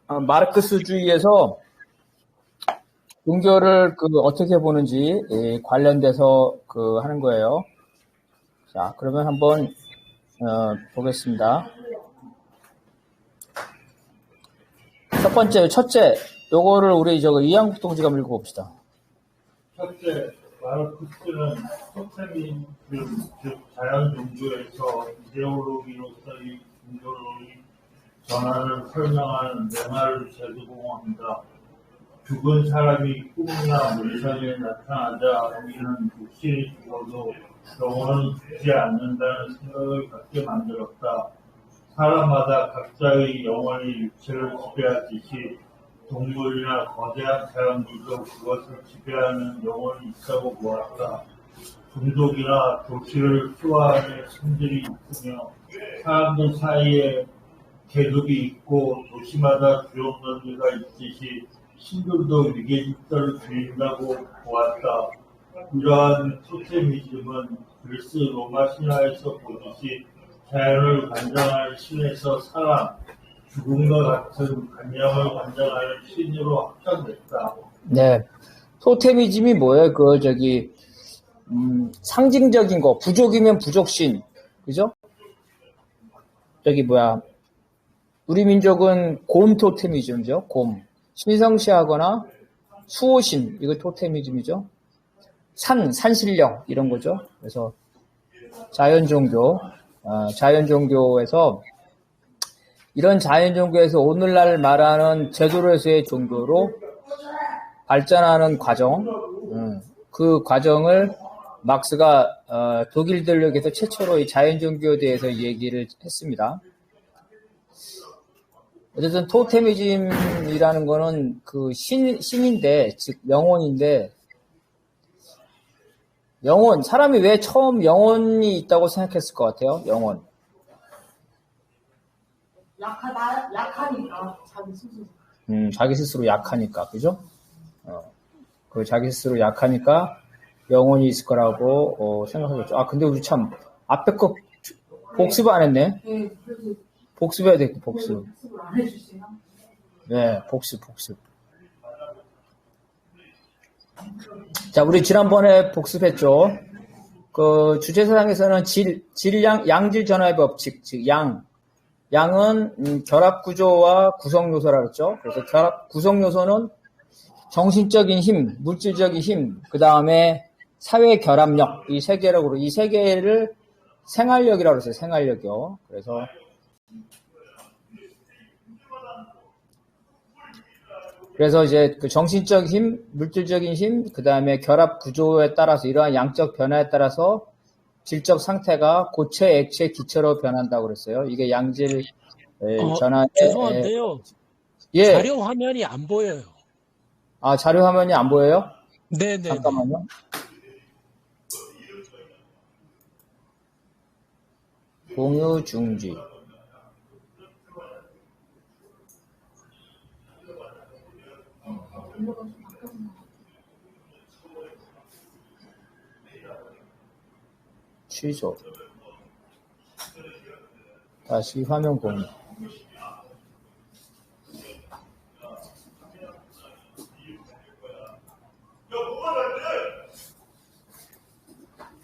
마르크스주의에서 종교를 어떻게 보는지 관련돼서 하는 거예요. 자, 그러면 한번 보겠습니다. 첫째, 요거를 우리 이한국 동지가 읽어봅시다. 첫째, 마르크스는 토테미즘, 즉 자연 종교에서 이데올로기로서의 종교론이 전환을 설명하는 맹화를 제도공합니다. 죽은 사람이 꿈이나 물상에 나타나자 우리는 육신이 죽어도 영혼은 죽지 않는다는 생각을 갖게 만들었다. 사람마다 각자의 영혼이 육체를 지배하듯이 동물이나 거대한 자연들도 그것을 지배하는 영혼이 있다고 보았다. 종족이나 도시를 수화하는 신들이 있으며 사람들 사이에 계급이 있고 도시마다 주요 논리가 있듯이 신들도 위계 질서를 지닌다고 보았다. 이러한 토테미즘은 그리스 로마 신화에서 보듯이 자연을 관장하는 신에서 사람, 죽음과 같은 관념을 관장하는 신으로 확장됐다. 네. 토테미즘이 뭐예요? 상징적인 거. 부족이면 부족신. 그죠? 우리 민족은 곰 토테미즘이죠. 곰. 신성시하거나 수호신. 이거 토테미즘이죠. 산신령. 이런 거죠. 그래서 자연종교에서 이런 자연종교에서 오늘날 말하는 제도로서의 종교로 발전하는 과정, 그 과정을 막스가 독일 전력에서 최초로 이 자연종교에 대해서 얘기를 했습니다. 어쨌든 토테미즘이라는 거는 신인데, 즉 영혼인데, 사람이 왜 처음 영혼이 있다고 생각했을 것 같아요? 영혼. 약하니까, 자기 스스로. 자기 스스로 약하니까, 그죠? 자기 스스로 약하니까 영혼이 있을 거라고 생각하겠죠. 근데 우리 참 앞에 거 복습 안 했네. 네, 그래서 복습해야 돼, 복습. 복습을 안 해주세요. 네, 복습. 자, 우리 지난번에 복습했죠. 주제사상에서는 양질 전화의 법칙, 즉 양은 결합 구조와 구성 요소라 그랬죠. 그래서 구성 요소는 정신적인 힘, 물질적인 힘, 그 다음에 사회 결합력, 이 세 개를 생활력이라고 그랬어요. 생활력이요. 그래서 이제 정신적 힘, 물질적인 힘, 그 다음에 결합 구조에 따라서 이러한 양적 변화에 따라서 질적 상태가 고체, 액체, 기체로 변한다고 그랬어요. 이게 양질 전화의 죄송한데요. 예. 자료 화면이 안 보여요. 자료 화면이 안 보여요? 네네. 잠깐만요. 공유 중지. 취소. 다시 화면 공유.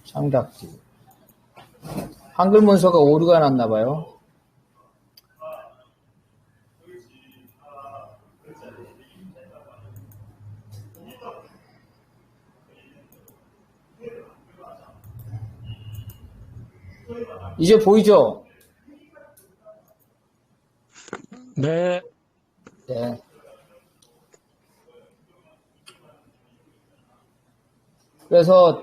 창닫기. 한글 문서가 오류가 났나 봐요. 이제 보이죠? 네. 네. 그래서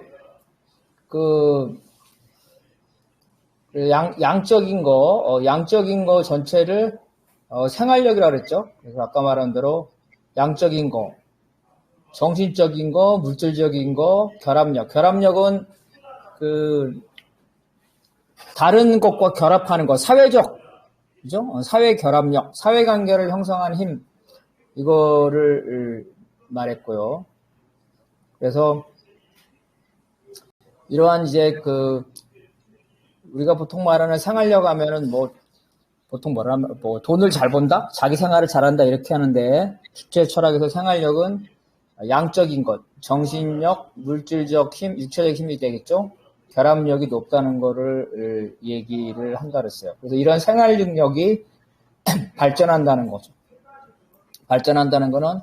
양적인 거 전체를 생활력이라고 그랬죠. 그래서 아까 말한 대로 양적인 거, 정신적인 거, 물질적인 거, 결합력은 다른 것과 결합하는 거, 사회적, 그죠? 사회 결합력, 사회 관계를 형성하는 힘, 이거를 말했고요. 그래서 이러한 이제 우리가 보통 말하는 생활력 하면은 보통 뭐라면, 뭐, 돈을 잘 번다? 자기 생활을 잘한다? 이렇게 하는데, 주체 철학에서 생활력은 양적인 것, 정신력, 물질적 힘, 육체적 힘이 되겠죠? 결합력이 높다는 거를 얘기를 한다 그랬어요. 그래서 이런 생활 능력이 발전한다는 거죠. 발전한다는 거는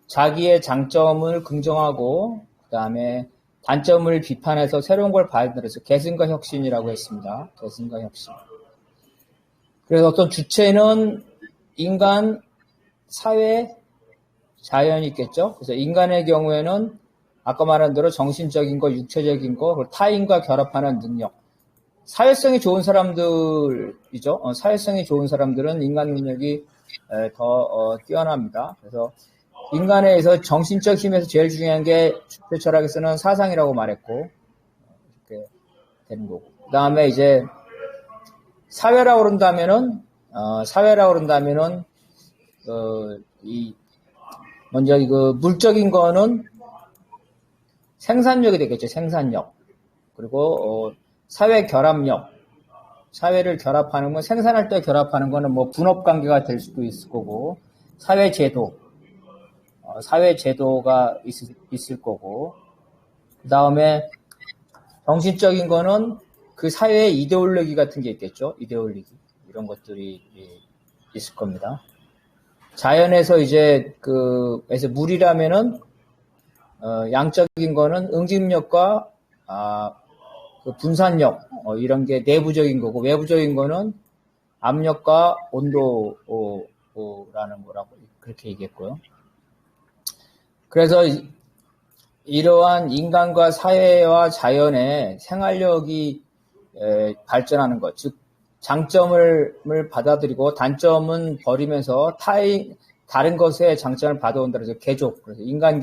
자기의 장점을 긍정하고, 그 다음에 단점을 비판해서 새로운 걸 발견해서 개선과 혁신이라고 했습니다. 개선과 혁신. 그래서 어떤 주체는 인간, 사회, 자연이 있겠죠. 그래서 인간의 경우에는 아까 말한 대로 정신적인 거, 육체적인 거, 그리고 타인과 결합하는 능력. 사회성이 좋은 사람들이죠. 사회성이 좋은 사람들은 인간 능력이 더 뛰어납니다. 그래서 인간에 의해서 정신적 힘에서 제일 중요한 게 주체 철학에서는 사상이라고 말했고, 이렇게 되는 거고. 그 다음에 이제 사회라고 그런다면은, 먼저 물적인 거는 생산력이 되겠죠. 생산력. 그리고, 사회 결합력. 사회를 결합하는 건, 생산할 때 결합하는 거는 뭐 분업 관계가 될 수도 있을 거고, 사회 제도가 있을 거고, 그 다음에 정신적인 거는 그 사회의 이데올로기 같은 게 있겠죠. 이데올로기. 이런 것들이 있을 겁니다. 자연에서 그래서 물이라면은, 양적인 거는 응집력과, 그 분산력, 이런 게 내부적인 거고, 외부적인 거는 압력과 온도라는 거라고 그렇게 얘기했고요. 그래서 이러한 인간과 사회와 자연의 생활력이 발전하는 것, 즉 장점을 받아들이고 단점은 버리면서 다른 것의 장점을 받아온다. 그래서 그래서 인간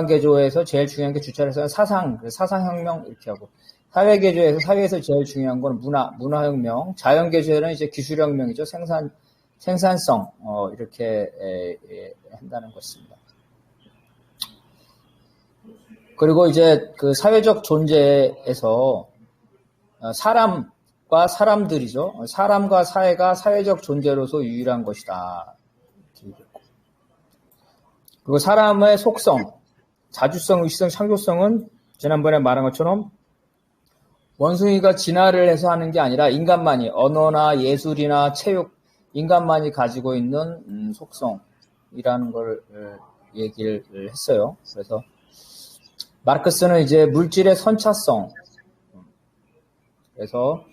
개조에서 제일 중요한 게 주체에서는 사상혁명 이렇게 하고, 사회 개조에서 사회에서 제일 중요한 건 문화혁명, 자연 개조에는 이제 기술혁명이죠. 생산성 이렇게 한다는 것입니다. 그리고 이제 그 사회적 존재에서 사람과 사람들이죠. 사람과 사회가 사회적 존재로서 유일한 것이다. 그리고 사람의 속성, 자주성, 의식성, 창조성은 지난번에 말한 것처럼 원숭이가 진화를 해서 하는 게 아니라 인간만이, 언어나 예술이나 체육, 인간만이 가지고 있는 속성이라는 걸 얘기를 했어요. 그래서 마르크스는 이제 물질의 선차성, 그래서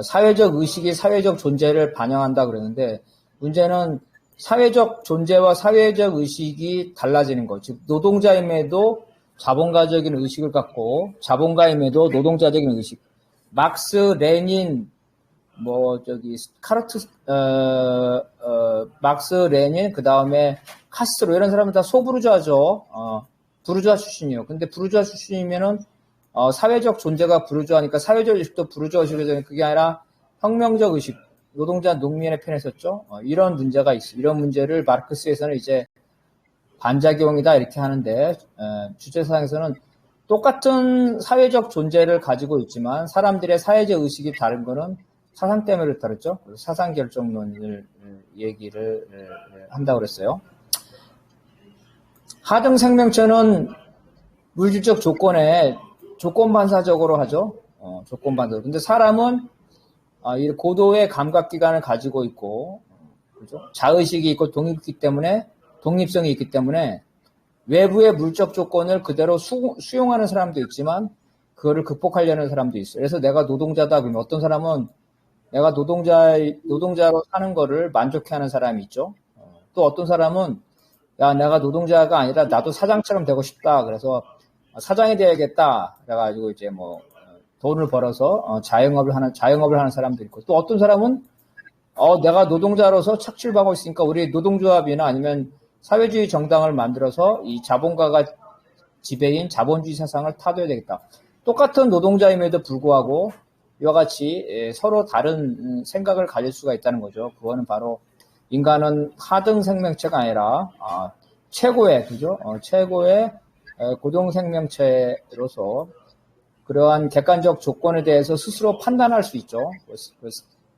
사회적 의식이 사회적 존재를 반영한다 그러는데, 문제는 사회적 존재와 사회적 의식이 달라지는 거. 즉 노동자임에도 자본가적인 의식을 갖고, 자본가임에도 노동자적인 의식. 막스, 레닌, 막스, 레닌, 그 다음에 카스트로, 이런 사람은 다 소부르주아죠. 부르주아 출신이요. 근데 부르주아 출신이면은, 사회적 존재가 부르주아니까 사회적 의식도 부르주아 의식이 되는, 그게 아니라 혁명적 의식, 노동자 농민의 편에 섰죠. 이런 문제가 있어요. 이런 문제를 마르크스에서는 이제 반작용이다 이렇게 하는데, 주체사상에서는 똑같은 사회적 존재를 가지고 있지만 사람들의 사회적 의식이 다른 거는 사상 때문에 그렇다랬죠. 사상 결정론을 얘기를 한다고 그랬어요. 하등 생명체는 물질적 조건에 조건 반사적으로 하죠. 조건 반사적으로. 근데 사람은 이 고도의 감각 기관을 가지고 있고, 그죠? 자의식이 있고 독립성이 있기 때문에 외부의 물적 조건을 그대로 수용하는 사람도 있지만 그거를 극복하려는 사람도 있어요. 그래서 내가 노동자다 그러면 어떤 사람은 내가 노동자로 사는 거를 만족해하는 사람이 있죠. 또 어떤 사람은 야, 내가 노동자가 아니라 나도 사장처럼 되고 싶다. 그래서 사장이 돼야겠다. 그래가지고 이제 돈을 벌어서 자영업을 하는 사람도 있고, 또 어떤 사람은 내가 노동자로서 착취받고 있으니까 우리 노동조합이나 아니면 사회주의 정당을 만들어서 이 자본가가 지배인 자본주의 사상을 타도해야 되겠다. 똑같은 노동자임에도 불구하고 이와 같이 서로 다른 생각을 가질 수가 있다는 거죠. 그거는 바로 인간은 하등 생명체가 아니라 최고의, 그죠? 최고의 고동 생명체로서 그러한 객관적 조건에 대해서 스스로 판단할 수 있죠.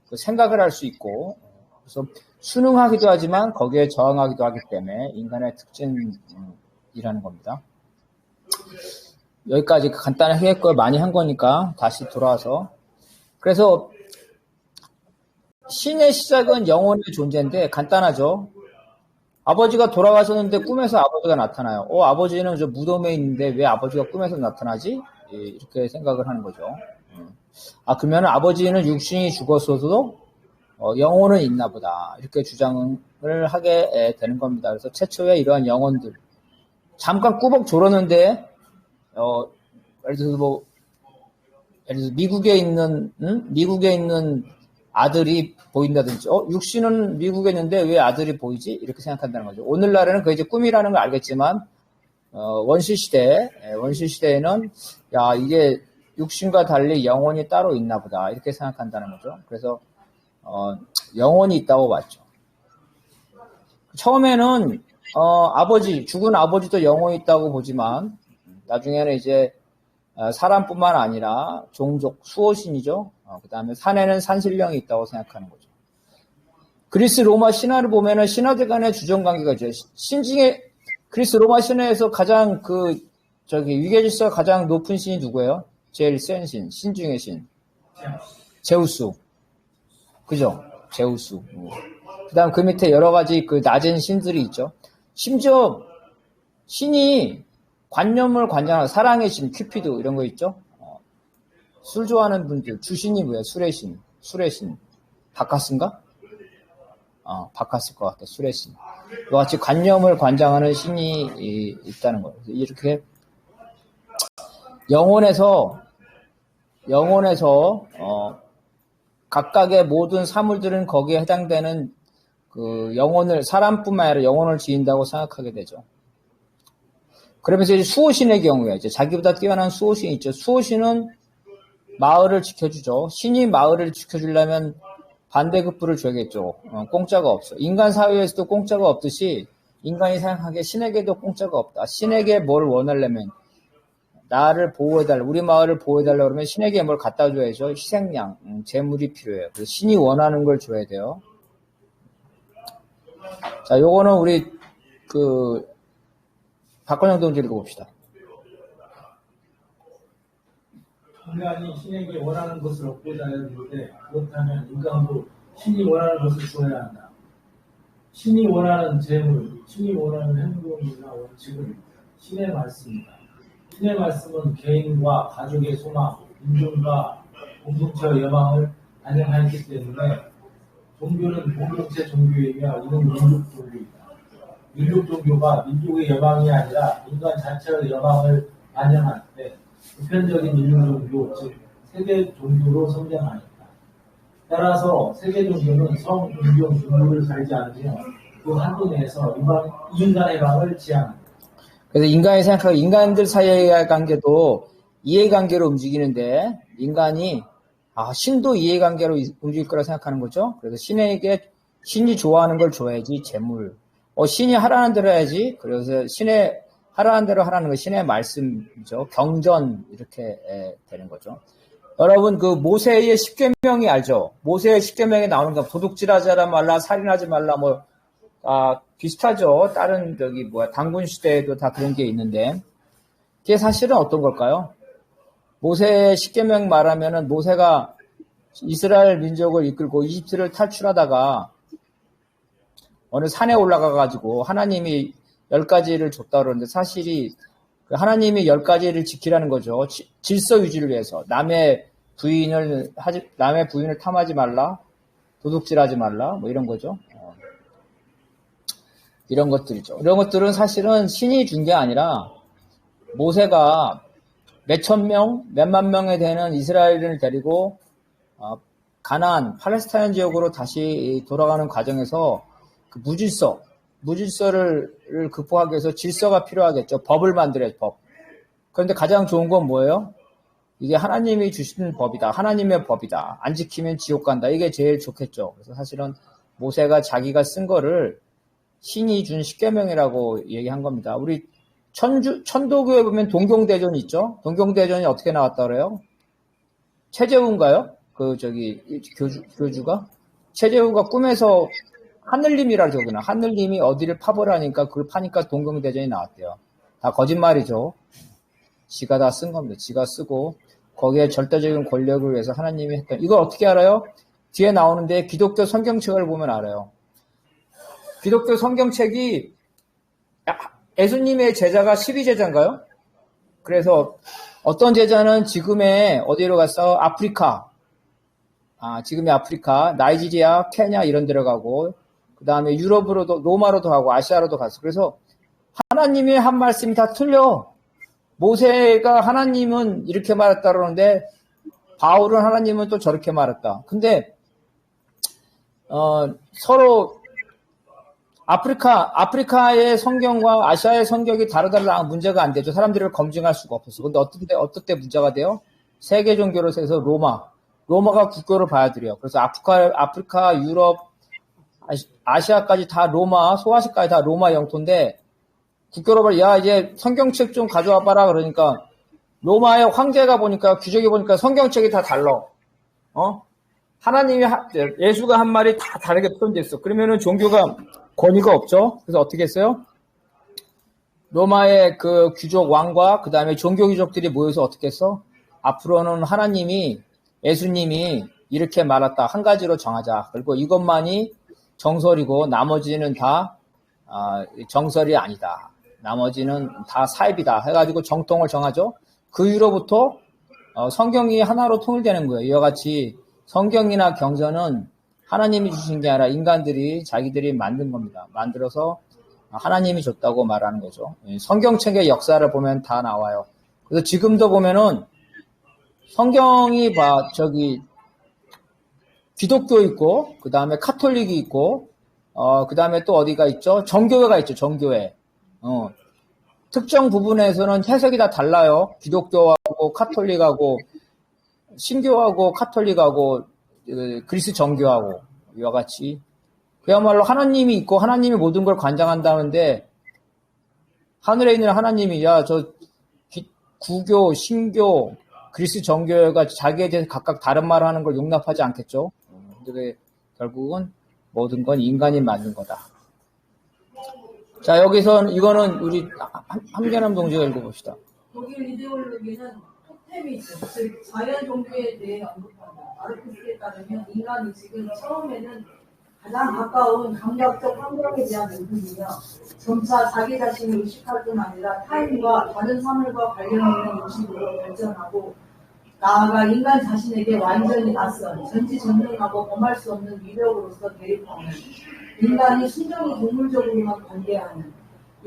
그 생각을 할 수 있고, 그래서 순응하기도 하지만 거기에 저항하기도 하기 때문에 인간의 특징이라는 겁니다. 여기까지 간단하게 했고요. 많이 한 거니까 다시 돌아와서. 그래서 신의 시작은 영혼의 존재인데 간단하죠. 아버지가 돌아가셨는데 꿈에서 아버지가 나타나요. 아버지는 저 무덤에 있는데 왜 아버지가 꿈에서 나타나지? 이렇게 생각을 하는 거죠. 그러면 아버지는 육신이 죽었어도 영혼은 있나 보다. 이렇게 주장을 하게 되는 겁니다. 그래서 최초의 이러한 영혼들. 잠깐 꾸벅 졸었는데, 예를 들어서 미국에 있는 아들이 보인다든지, 육신은 미국에 있는데 왜 아들이 보이지? 이렇게 생각한다는 거죠. 오늘날에는 그게 이제 꿈이라는 걸 알겠지만, 원시시대에는, 이게 육신과 달리 영혼이 따로 있나 보다. 이렇게 생각한다는 거죠. 그래서, 영혼이 있다고 봤죠. 처음에는, 죽은 아버지도 영혼이 있다고 보지만, 나중에는 이제, 사람뿐만 아니라 종족, 수호신이죠. 그 다음에 산에는 산신령이 있다고 생각하는 거죠. 그리스 로마 신화를 보면은 신화들 간의 주정관계가 있죠. 그리스 로마 신화에서 가장 위계질서가 가장 높은 신이 누구예요? 제일 센 신 중의 신. 제우스. 그죠? 제우스. 그 다음 그 밑에 여러 가지 그 낮은 신들이 있죠. 심지어 신이 관념을 관장하는 사랑의 신, 큐피드 이런 거 있죠. 술 좋아하는 분들, 주신이 뭐예요? 술의 신. 바카스인가? 바카스일 것 같아. 술의 신. 이와 같이 관념을 관장하는 신이 있다는 거예요. 이렇게 영혼에서 각각의 모든 사물들은 거기에 해당되는 그 영혼을, 사람뿐만 아니라 영혼을 지인다고 생각하게 되죠. 그러면서 이제 수호신의 경우에 이제 자기보다 뛰어난 수호신이 있죠. 수호신은 마을을 지켜주죠. 신이 마을을 지켜주려면 반대급부를 줘야겠죠. 공짜가 없어. 인간 사회에서도 공짜가 없듯이 인간이 생각하기에 신에게도 공짜가 없다. 신에게 뭘 원하려면 나를 보호해달라. 우리 마을을 보호해달라 그러면 신에게 뭘 갖다 줘야죠. 희생양, 재물이 필요해요. 그래서 신이 원하는 걸 줘야 돼요. 자, 요거는 우리 박건영 동지 읽어봅시다. 인간이 신에게 원하는 것을 얻고자 하는데 그렇다면 인간도 신이 원하는 것을 주어야 한다. 신이 원하는 재물, 신이 원하는 행동이나 원칙은 신의 말씀이다. 신의 말씀은 개인과 가족의 소망, 인종과 공동체의 여망을 반영하기 때문에 종교는 공동체 종교이며 이는 민족 종교이다. 민족 종교가 민족의 여망이 아니라 인간 자체의 여망을 반영할 때 보편적인 인류 종교, 즉 세계 종교로 성장하였다. 따라서 세계 종교는 성, 존경, 종교를 살지 않으며 그 한도 내에서 인간의 방을 지향한다. 그래서 인간이 생각하고 인간들 사이의 관계도 이해관계로 움직이는데 인간이 신도 이해관계로 움직일 거라 생각하는 거죠. 그래서 신이 좋아하는 걸 줘야지 재물. 신이 하라는 대로 해야지. 그래서 신의 하라는 대로 하라는 거 신의 말씀이죠. 경전 이렇게 되는 거죠. 여러분 그 모세의 10계명이 알죠? 모세의 10계명에 나오는 거 도둑질하지 말라, 살인하지 말라 비슷하죠. 다른 단군 시대에도 다 그런 게 있는데 그게 사실은 어떤 걸까요? 모세의 10계명 말하면은 모세가 이스라엘 민족을 이끌고 이집트를 탈출하다가 어느 산에 올라가가지고 하나님이 10가지를 줬다 그러는데 사실이 하나님이 10가지를 지키라는 거죠. 질서 유지를 위해서. 남의 부인을 탐하지 말라, 도둑질하지 말라, 이런 거죠. 이런 것들이죠. 이런 것들은 사실은 신이 준 게 아니라 모세가 몇만 명에 되는 이스라엘인을 데리고 가나안, 팔레스타인 지역으로 다시 돌아가는 과정에서 그 무질서를 극복하기 위해서 질서가 필요하겠죠. 법을 만들어야죠, 법. 그런데 가장 좋은 건 뭐예요? 이게 하나님이 주신 법이다. 하나님의 법이다. 안 지키면 지옥 간다. 이게 제일 좋겠죠. 그래서 사실은 모세가 자기가 쓴 거를 신이 준 십계명이라고 얘기한 겁니다. 우리 천도교에 보면 동경대전이 있죠. 동경대전이 어떻게 나왔다 그래요? 최재훈가요? 교주가? 최재훈가 꿈에서 하늘님이라 그러구나. 하늘님이 어디를 파보라니까 그걸 파니까 동경대전이 나왔대요. 다 거짓말이죠. 지가 다 쓴 겁니다. 지가 쓰고 거기에 절대적인 권력을 위해서 하나님이 했던. 이걸 어떻게 알아요? 뒤에 나오는데 기독교 성경책을 보면 알아요. 기독교 성경책이 예수님의 제자가 12제자인가요? 그래서 어떤 제자는 지금의 어디로 갔어? 아프리카. 지금의 아프리카, 나이지리아, 케냐 이런 데로 가고 그 다음에 유럽으로도 로마로도 가고 아시아로도 갔어. 그래서 하나님의 한 말씀이 다 틀려. 모세가 하나님은 이렇게 말했다 그러는데 바울은 하나님은 또 저렇게 말했다. 근데 서로 아프리카의 성경과 아시아의 성경이 다르다면 문제가 안 되죠. 사람들을 검증할 수가 없었어. 근데 어떤 때 문제가 돼요? 세계 종교로 해서 로마가 국교를 봐야 돼요. 그래서 아프리카, 유럽, 아시아까지 다 로마, 소아시아까지 다 로마 영토인데 국교로 봐. 야, 이제 성경책 좀 가져와 봐라. 그러니까 로마의 황제가 보니까 규정이 보니까 성경책이 다 달라. 하나님이 예수가 한 말이 다 다르게 표현되어 있어. 그러면은 종교가 권위가 없죠. 그래서 어떻게 했어요? 로마의 그 귀족 왕과 그 다음에 종교 귀족들이 모여서 어떻게 했어? 앞으로는 예수님이 이렇게 말했다. 한 가지로 정하자. 그리고 이것만이 정설이고 나머지는 다 정설이 아니다. 나머지는 다 사입이다. 해가지고 정통을 정하죠. 그 이후로부터 성경이 하나로 통일되는 거예요. 이와 같이 성경이나 경전은 하나님이 주신 게 아니라 인간들이 자기들이 만든 겁니다. 만들어서 하나님이 줬다고 말하는 거죠. 성경책의 역사를 보면 다 나와요. 그래서 지금도 보면은 성경이 기독교 있고, 그 다음에 카톨릭이 있고, 그 다음에 또 어디가 있죠? 정교회가 있죠, 정교회. 특정 부분에서는 해석이 다 달라요. 기독교하고 카톨릭하고, 신교하고 카톨릭하고, 그리스 정교하고, 이와 같이. 그야말로 하나님이 있고, 하나님이 모든 걸 관장한다는데, 하늘에 있는 하나님이, 구교, 신교, 그리스 정교회가 자기에 대해서 각각 다른 말을 하는 걸 용납하지 않겠죠. 근데 결국은 모든 건 인간이 만든 거다. 자, 여기서는 이거는 우리 함재남 동지가 읽어봅시다. 독일 이데올로기는 토테미즘, 즉 자연 종교에 대해 언급한다. 마르크스에 따르면 인간이 지금 처음에는 가장 가까운 감각적 환경에 대한 의식이며 점차 자기 자신을 의식할 뿐 아니라 타인과 다른 사물과 관련있는 의식으로 발전하고 나아가 인간 자신에게 완전히 낯선 전지전능하고 범할 수 없는 위력으로서 대립하는 인간이 순전히 동물적으로만 관대하는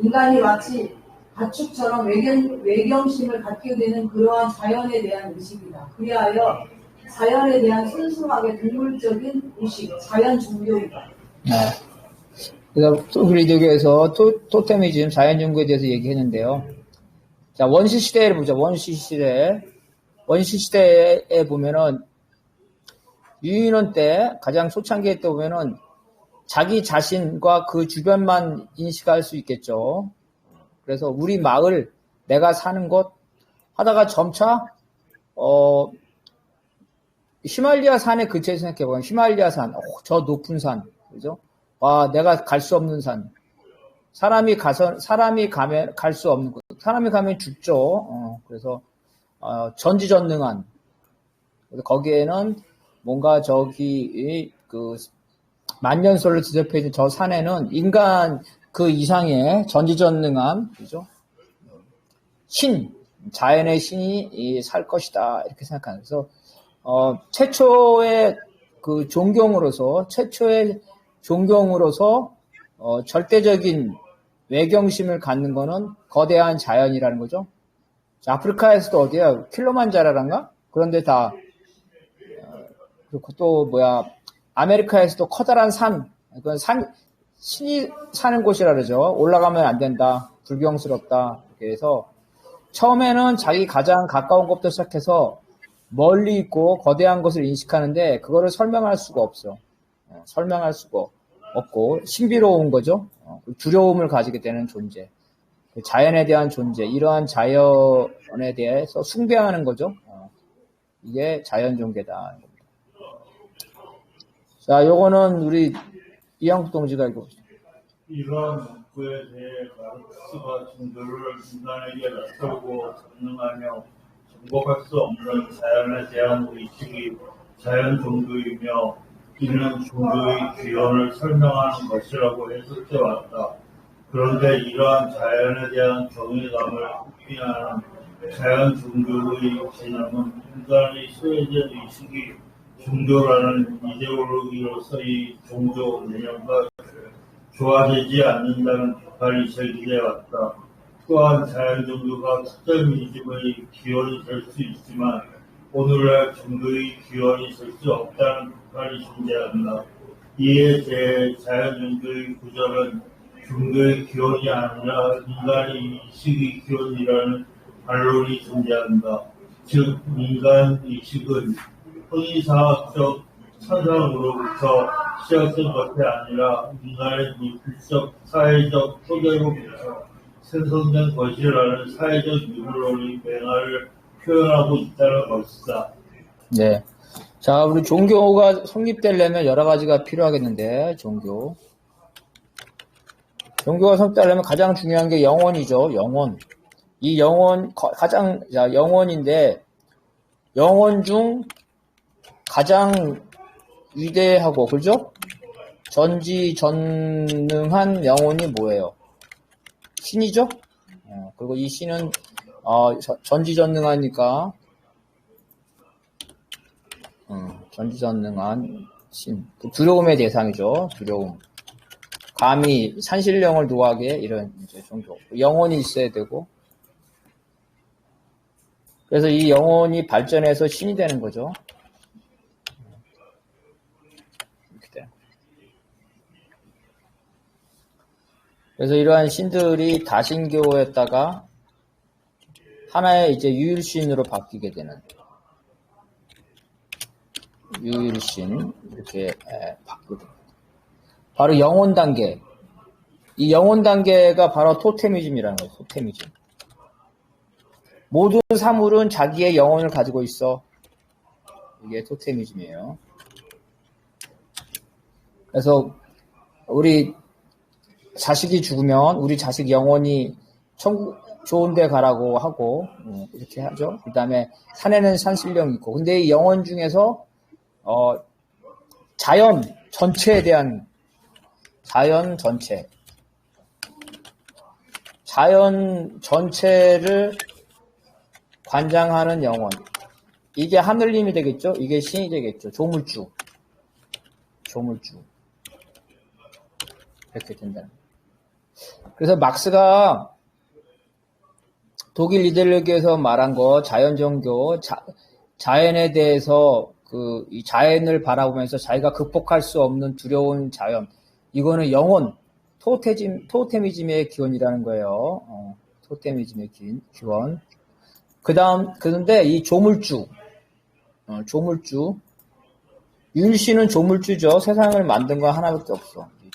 인간이 마치 가축처럼 외경심을 갖게 되는 그러한 자연에 대한 의식이다. 그리하여 자연에 대한 순수하게 동물적인 의식, 자연 종교이다. 네. 그래서 그리스도교에서 토테미즘, 자연 종교에 대해서 얘기했는데요. 자, 원시 시대를 보자. 원시 시대에 보면은 유인원 때 가장 초창기에 때 보면은 자기 자신과 그 주변만 인식할 수 있겠죠. 그래서 우리 마을, 내가 사는 곳 하다가 점차 히말리아 산의 근처에 생각해보면 히말리아 산, 저 높은 산, 그죠? 와, 내가 갈 수 없는 산. 사람이 가면 갈 수 없는 곳. 사람이 가면 죽죠. 그래서 전지전능한. 그래서 거기에는 뭔가 만년설로 지접해 있는 저 산에는 인간 그 이상의 전지전능한, 그죠? 자연의 신이 살 것이다. 이렇게 생각하는. 그래서 최초의 존경으로서 절대적인 외경심을 갖는 거는 거대한 자연이라는 거죠. 자, 아프리카에서도 어디야? 킬로만자라란가? 그런데 다, 그리고 또 아메리카에서도 커다란 산, 그건 신이 사는 곳이라 그러죠. 올라가면 안 된다. 불경스럽다. 이렇게 해서 처음에는 자기 가장 가까운 것부터 시작해서 멀리 있고 거대한 것을 인식하는데 그거를 설명할 수가 없어. 설명할 수가 없고 신비로운 거죠. 두려움을 가지게 되는 존재. 자연에 대한 존재, 이러한 자연에 대해서 숭배하는 거죠. 이게 자연 종교다. 자, 요거는 우리 이영국 동지가 읽어보시죠. 이러한 문구에 대해 마르크스가 종교를 인간에게 낯설고 전능하며 정복할 수 없는 자연에 대한 의식이 자연 종교이며 이는 종교의 기원을 설명하는 것이라고 해석해 왔다. 그런데 이러한 자연에 대한 정의감을 의미하는 자연 종교의 개념은 인간의 소외된 의식이 종교라는 이데올로기로서의 종교 개념과 조화되지 않는다는 비판이 제기돼 왔다. 또한 자연 종교가 특정민심의 기원이 될 수 있지만 오늘날 종교의 기원이 될 수 없다는 비판이 존재한다. 이에 대해 자연 종교의 구절은 종교의 기원이 아니라 인간의 의식의 기원이라는 반론이 존재한다. 즉 인간 의식은 형이사학적 사상으로부터 시작된 것이 아니라 인간의 물질적, 사회적 토대로부터 생성된 것이라는 사회적 유물론의 맹화를 표현하고 있다는 것이다. 네. 자, 우리 종교가 성립되려면 여러 가지가 필요하겠는데, 종교가 성립되려면 가장 중요한 게 영혼이죠, 영혼. 이 영혼, 영혼인데, 영혼 중 가장 위대하고, 그죠? 전지전능한 영혼이 뭐예요? 신이죠? 그리고 이 신은, 전지전능하니까, 전지전능한 신. 두려움의 대상이죠, 두려움. 감히 산신령을 노하게 이런 이제 종교. 영혼이 있어야 되고, 그래서 이 영혼이 발전해서 신이 되는 거죠. 이렇게 돼요. 그래서 이러한 신들이 다신교였다가 하나의 이제 유일신으로 바뀌게 되는 유일신 이렇게 바뀌게 됩니다. 바로 영혼 단계. 이 영혼 단계가 바로 토테미즘이라는 거예요. 토테미즘. 모든 사물은 자기의 영혼을 가지고 있어. 이게 토테미즘이에요. 그래서 우리 자식이 죽으면 우리 자식 영혼이 천국 좋은 데 가라고 하고 이렇게 하죠. 그 다음에 산에는 산신령이 있고. 근데 이 영혼 중에서 자연 전체에 대한 자연 전체를 관장하는 영혼. 이게 하늘님이 되겠죠? 이게 신이 되겠죠? 조물주. 이렇게 된다는 거예요. 그래서 막스가 독일 이데올로기에서 말한 거, 자연종교, 자연에 대해서 이 자연을 바라보면서 자기가 극복할 수 없는 두려운 자연. 이거는 영혼, 토테미즘의 기원이라는 거예요. 토테미즘의 기원. 그런데 이 조물주, 유일신은 조물주죠. 세상을 만든 건 하나밖에 없어. 이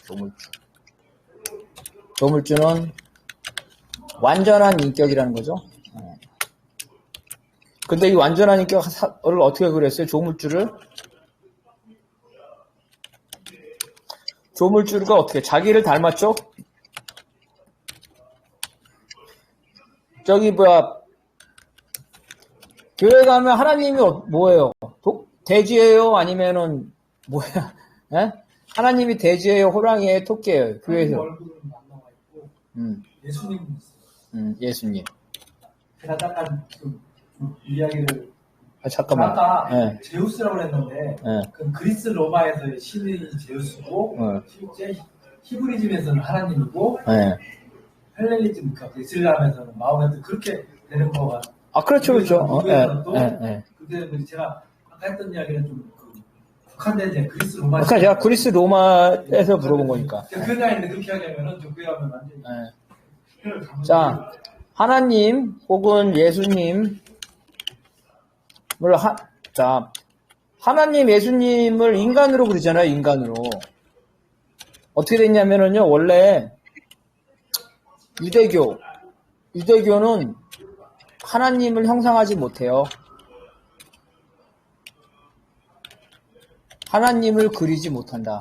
조물주는 완전한 인격이라는 거죠. 근데 이 완전한 인격을 어떻게 그랬어요? 조물주가 어떻게 자기를 닮았죠? 교회 가면 하나님이 뭐예요? 돼지예요? 아니면은 뭐야? 에? 하나님이 돼지예요? 호랑이예요? 토끼예요? 교회에서. 얼굴은 안 나와 있고 예수님은 있어요. 예수님. 제가 잠깐 좀 이야기를 잠깐만. 아까 네. 제우스라고 했는데 그 그리스 로마에서의 신이 제우스고 실제 히브리즘에서는 하나님이고 헬레니즘 그러니까 이슬람에서는 마호메트 그렇게 되는 거가 그렇죠. 그때 제가 아까 했던 이야기는 좀 북한된 이제 그리스 로마. 그러니까 제가 그리스 로마에서 물어본 거니까. 그 나이인데 그렇게 하려면은 좀 그야말로 완전히. 자, 하나님 혹은 예수님 하나님 예수님을 인간으로 부르잖아요. 인간으로. 어떻게 됐냐면은요. 원래 유대교 유대교는 하나님을 형상하지 못해요. 하나님을 그리지 못한다.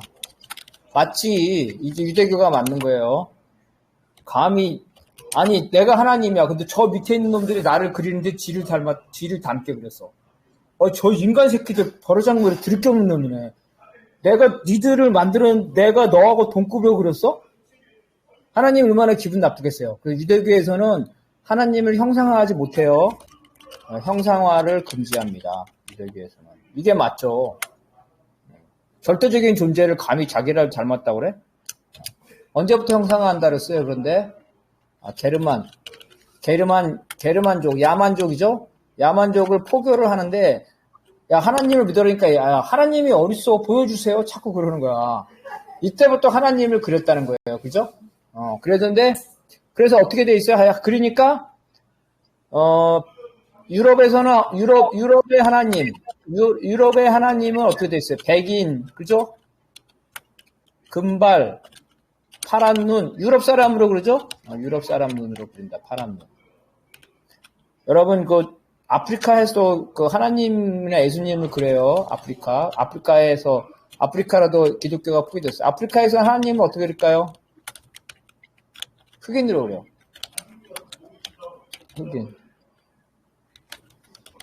마치 이제 유대교가 맞는 거예요. 감히 아니 내가 하나님이야. 근데 저 밑에 있는 놈들이 나를 그리는데 지를 닮게 그렸어. 저 인간 새끼들 버르장머리 드릴 게 없는 놈이네. 내가 니들을 만드는 내가 너하고 동급으로 그렸어? 하나님 얼마나 기분 나쁘겠어요. 그 유대교에서는 하나님을 형상화하지 못해요. 형상화를 금지합니다. 유대교에서는. 이게 맞죠. 절대적인 존재를 감히 자기를 닮았다고 그래? 언제부터 형상화한다 그랬어요? 그런데 게르만족, 야만족이죠? 야만족을 포교를 하는데 야 하나님을 믿으라니까 야 하나님이 어딨어 보여주세요 자꾸 그러는 거야. 이때부터 하나님을 그렸다는 거예요. 그죠? 그랬는데 그래서 어떻게 돼 있어요? 그러니까 유럽의 하나님은 어떻게 돼 있어요? 백인, 그죠? 금발, 파란 눈, 유럽 사람으로 그러죠? 유럽 사람 눈으로 그린다. 파란 눈. 여러분 아프리카에서 하나님이나 예수님을 그래요. 아프리카라도 기독교가 포기됐어요. 아프리카에서 하나님은 어떻게 그릴까요? 흑인으로 그래요. 흑인.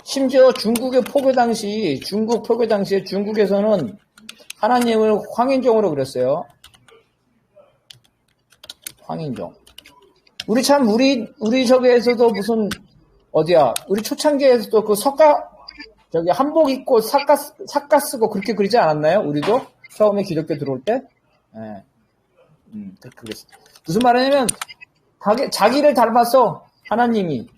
심지어 중국 포교 당시에 중국에서는 하나님을 황인종으로 그렸어요. 황인종. 우리 저기에서도 무슨 어디야? 우리 초창기에서도 한복 입고 삭가 쓰고 그렇게 그리지 않았나요? 우리도 처음에 기독교 들어올 때, 그렇게 그랬어. 무슨 말이냐면 자기를 닮았어. 하나님이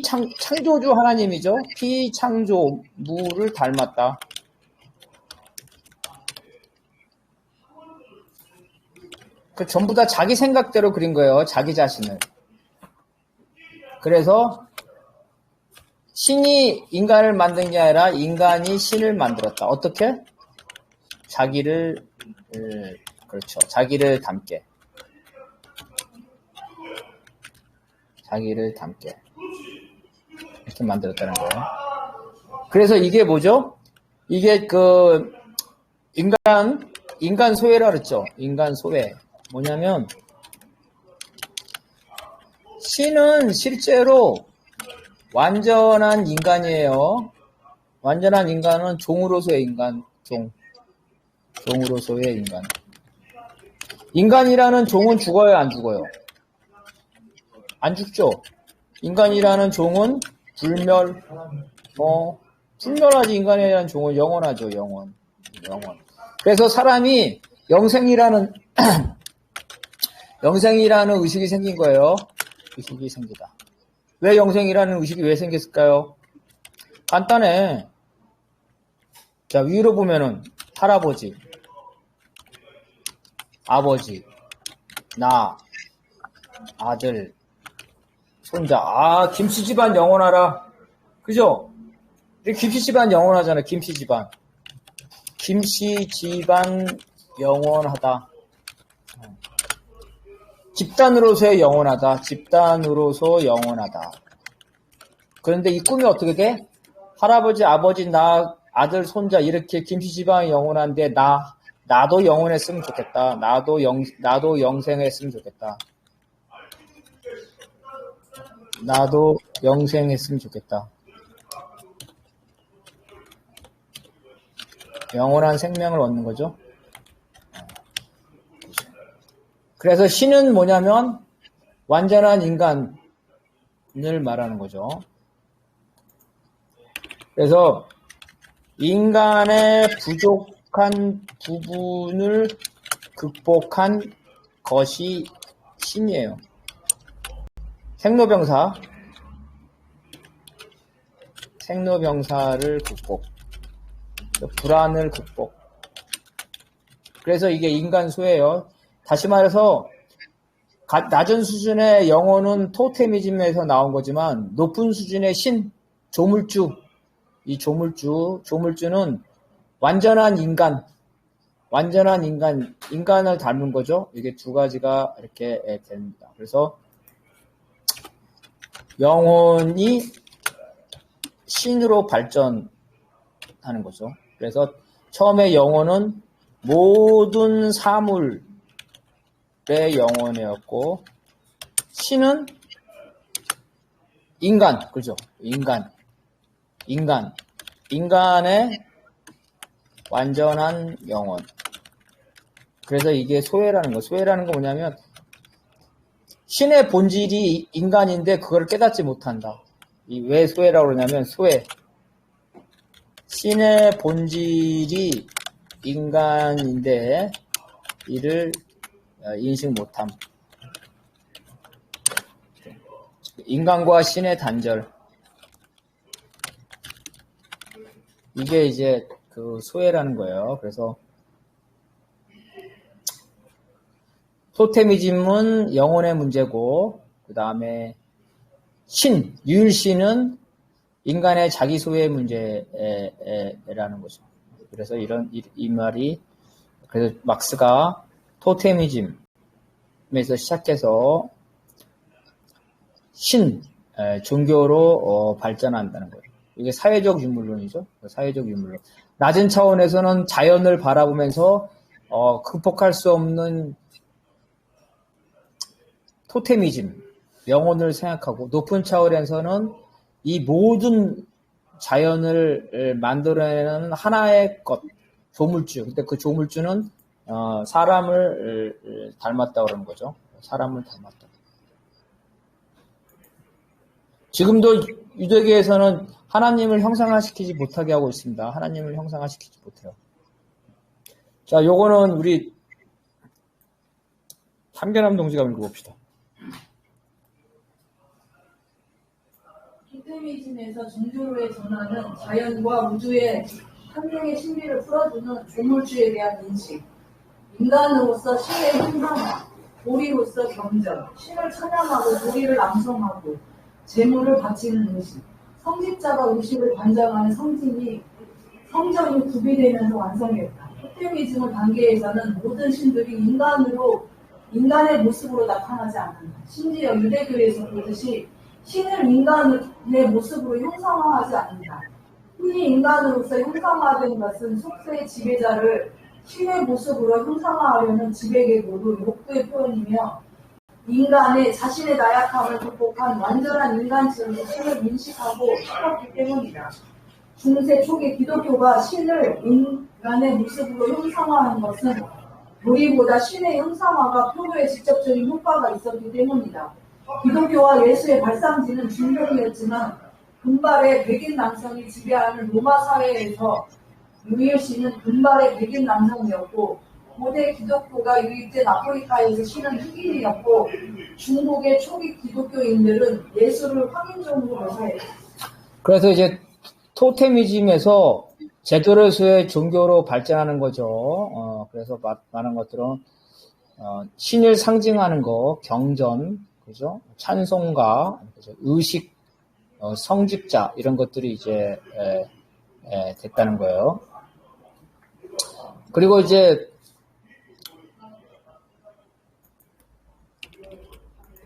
창조주 하나님이죠. 피창조물을 닮았다. 전부 다 자기 생각대로 그린 거예요. 자기 자신을. 그래서 신이 인간을 만든 게 아니라 인간이 신을 만들었다. 어떻게? 자기를 닮게. 이렇게 만들었다는 거예요. 그래서 이게 뭐죠? 이게 인간 소외라 그랬죠. 인간 소외. 뭐냐면 신은 실제로 완전한 인간이에요. 완전한 인간은 종으로서의 인간, 종으로서의 인간. 인간이라는 종은 죽어요, 안 죽어요? 안 죽죠. 인간이라는 종은 불멸하지. 인간이라는 종은 영원하죠, 영원. 그래서 사람이 영생이라는 의식이 생긴 거예요. 의식이 생기다. 왜 영생이라는 의식이 왜 생겼을까요? 간단해. 자, 위로 보면은 할아버지, 아버지, 나, 아들, 손자. 김씨 집안 영원하라. 그죠? 김씨 집안 영원하잖아. 김씨 집안 영원하다. 집단으로서 영원하다. 그런데 이 꿈이 어떻게 돼? 할아버지, 아버지, 나, 아들, 손자 이렇게 김씨 집안이 영원한데 나도 영원했으면 좋겠다. 나도 영생했으면 좋겠다. 나도 영생했으면 좋겠다. 영원한 생명을 얻는 거죠. 그래서 신은 뭐냐면 완전한 인간을 말하는 거죠. 그래서 인간의 부족한 부분을 극복한 것이 신이에요. 생로병사를 극복, 불안을 극복. 그래서 이게 인간 소예요. 다시 말해서 낮은 수준의 영혼은 토테미즘에서 나온 거지만 높은 수준의 신, 조물주, 이 조물주는 완전한 인간, 완전한 인간을 닮은 거죠. 이게 두 가지가 이렇게 됩니다. 그래서 영혼이 신으로 발전하는 거죠. 그래서 처음에 영혼은 모든 사물의 영혼이었고, 신은 인간, 그죠? 인간의 완전한 영혼. 그래서 이게 소외라는 거. 소외라는 거 뭐냐면, 신의 본질이 인간인데 그걸 깨닫지 못한다. 왜 소외라고 그러냐면, 신의 본질이 인간인데 이를 인식 못함. 인간과 신의 단절. 이게 이제 그 소외라는 거예요. 그래서 토테미즘은 영혼의 문제고, 그 다음에 유일신은 인간의 자기 소외 문제라는 거죠. 그래서 이 말이, 그래서 막스가 토테미즘에서 시작해서 종교로 발전한다는 거예요. 이게 사회적 유물론이죠. 사회적 유물론. 낮은 차원에서는 자연을 바라보면서 극복할 수 없는 토테미즘, 영혼을 생각하고, 높은 차원에서는 이 모든 자연을 만들어내는 하나의 것, 조물주. 근데 그 조물주는 사람을 닮았다 그러는 거죠. 사람을 닮았다. 지금도 유대교에서는 하나님을 형상화시키지 못하게 하고 있습니다. 하나님을 형상화시키지 못해요. 자, 요거는 우리 함견함 동지가 읽어봅시다. 토테미즘에서 종교로의 전환은 자연과 우주의 환경의 신비를 풀어주는 조물주에 대한 인식, 인간으로서 신의 형상화, 도리로서 경전, 신을 찬양하고 도리를 암송하고 제물을 바치는 의식, 성직자가 의식을 관장하는 성전이 구비되면서 완성했다. 토테미즘 단계에서는 모든 신들이 인간의 모습으로 나타나지 않는다. 심지어 유대교에서 보듯이 신을 인간의 모습으로 형상화하지 않는다. 신이 인간으로서 형상화된 것은 속세의 지배자를 신의 모습으로 형상화하려는 지배계고도 욕구의 표현이며, 인간의 자신의 나약함을 극복한 완전한 인간성으로 신을 인식하고 싶었기 때문이다. 중세 초기 기독교가 신을 인간의 모습으로 형상화한 것은 도리보다 신의 형상화가 표로에 직접적인 효과가 있었기 때문이다. 기독교와 예수의 발상지는 중동이었지만 금발의 백인 남성이 지배하는 로마 사회에서 유일신은 금발의 백인 남성이었고, 고대 기독교가 유입된 아프리카에서 신은 흑인이었고, 중국의 초기 기독교인들은 예수를 황인종으로 묘사했다. 그래서 이제 토테미즘에서 제도로서의 종교로 발전하는 거죠. 그래서 많은 것들은 신을 상징하는 거, 경전, 그죠? 찬송가, 의식, 성직자 이런 것들이 이제 됐다는 거예요. 그리고 이제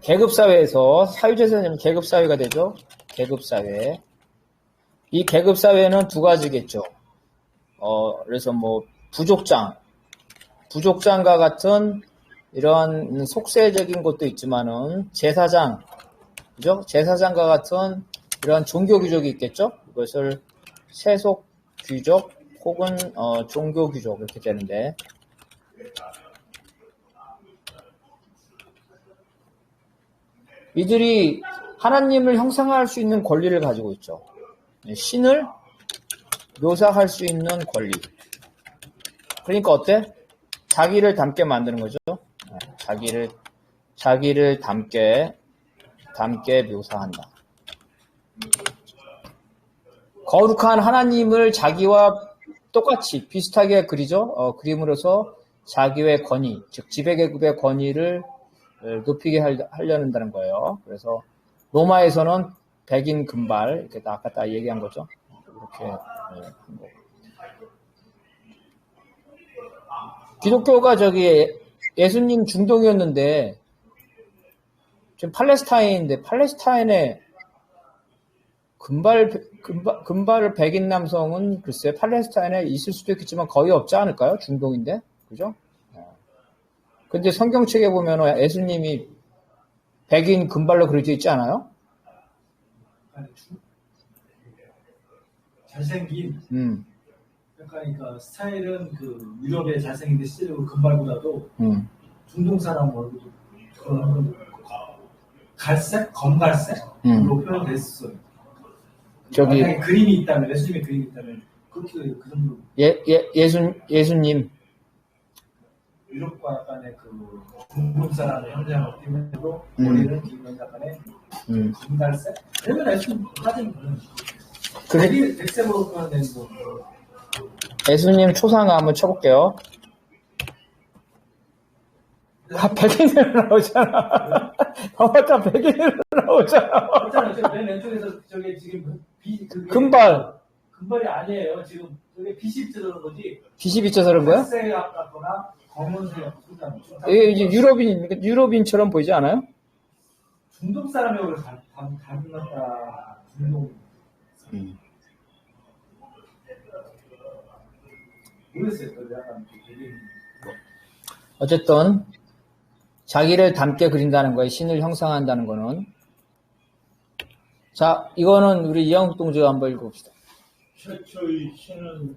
계급사회에서 사유재산이면 계급사회가 되죠. 계급사회. 이 계급사회는 두 가지겠죠. 그래서 뭐 부족장과 같은 이런 속세적인 것도 있지만은 제사장, 그죠? 제사장과 같은 이런 종교 귀족이 있겠죠. 이것을 세속 귀족 혹은 종교 귀족 이렇게 되는데, 이들이 하나님을 형상화할 수 있는 권리를 가지고 있죠. 신을 묘사할 수 있는 권리. 그러니까 어때? 자기를 닮게 만드는 거죠. 자기를 닮게 묘사한다. 거룩한 하나님을 자기와 똑같이 비슷하게 그리죠. 그림으로써 자기의 권위, 즉 지배계급의 권위를 높이게 하려는다는 거예요. 그래서 로마에서는 백인 금발, 이렇게 아까 다 얘기한 거죠. 이렇게 한 거. 기독교가 예수님 중동이었는데, 지금 팔레스타인인데, 팔레스타인에 금발 백인 남성은 글쎄 팔레스타인에 있을 수도 있겠지만 거의 없지 않을까요? 중동인데. 그죠? 근데 성경책에 보면 예수님이 백인 금발로 그려져 있지 않아요? 잘생긴. 그러니까 스타일은 그 유럽의 잘생긴데 실제로 금발보다도 중동 사람 얼굴이 갈색, 검갈색으로 표현됐어요. 만약에 그림이 있다면, 예수님의 그림이 있다면 그렇게 그 정도. 예수님. 유럽과 약간의 그 중동 사람의 형상을 띠면서도 머리는 지금 약간의 검갈색. 그러면 예수님 사진 보는. 백색으로 표현된 거. 예수님 초상화 한번 쳐볼게요. 백인으로 나오잖아. 봐봤자 백인으로 나오잖아. 그렇잖아요. 맨 왼쪽에서 저게 지금 금발이 아니에요. 지금 저게 빛이 비쳐서 그런 거지. 빛이 비쳐서 그런 거야? 색같거나 검은색 같거나. 이게 유럽인처럼 보이지 않아요? 중동 사람하고 닮았다. 중동. 모르겠어요. 약간 어쨌든 자기를 닮게 그린다는 거예요. 신을 형상한다는 거는. 자, 이거는 우리 이영국 동지가 한번 읽어봅시다. 최초의 신은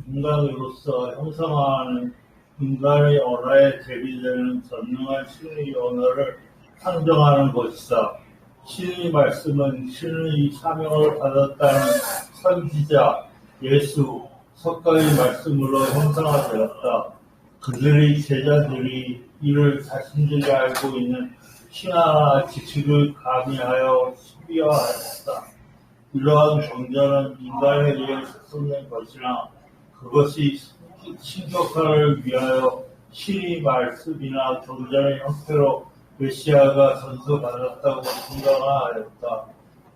인간으로서 형상화하는 인간의 언어에 대비되는 전능한 신의 언어를 상정하는 것이다. 신의 말씀은 신의 사명을 받았다는 선지자, 예수, 석가의 말씀으로 형상화되었다. 그들의 제자들이 이를 자신들이 알고 있는 신화 지식을 가미하여 시비화하였다. 이러한 경전은 인간에 의해 쏟는 것이나 그것이 신격화를 위하여 신의 말씀이나 경전의 형태로 메시아가 전수받았다고 생각하였다.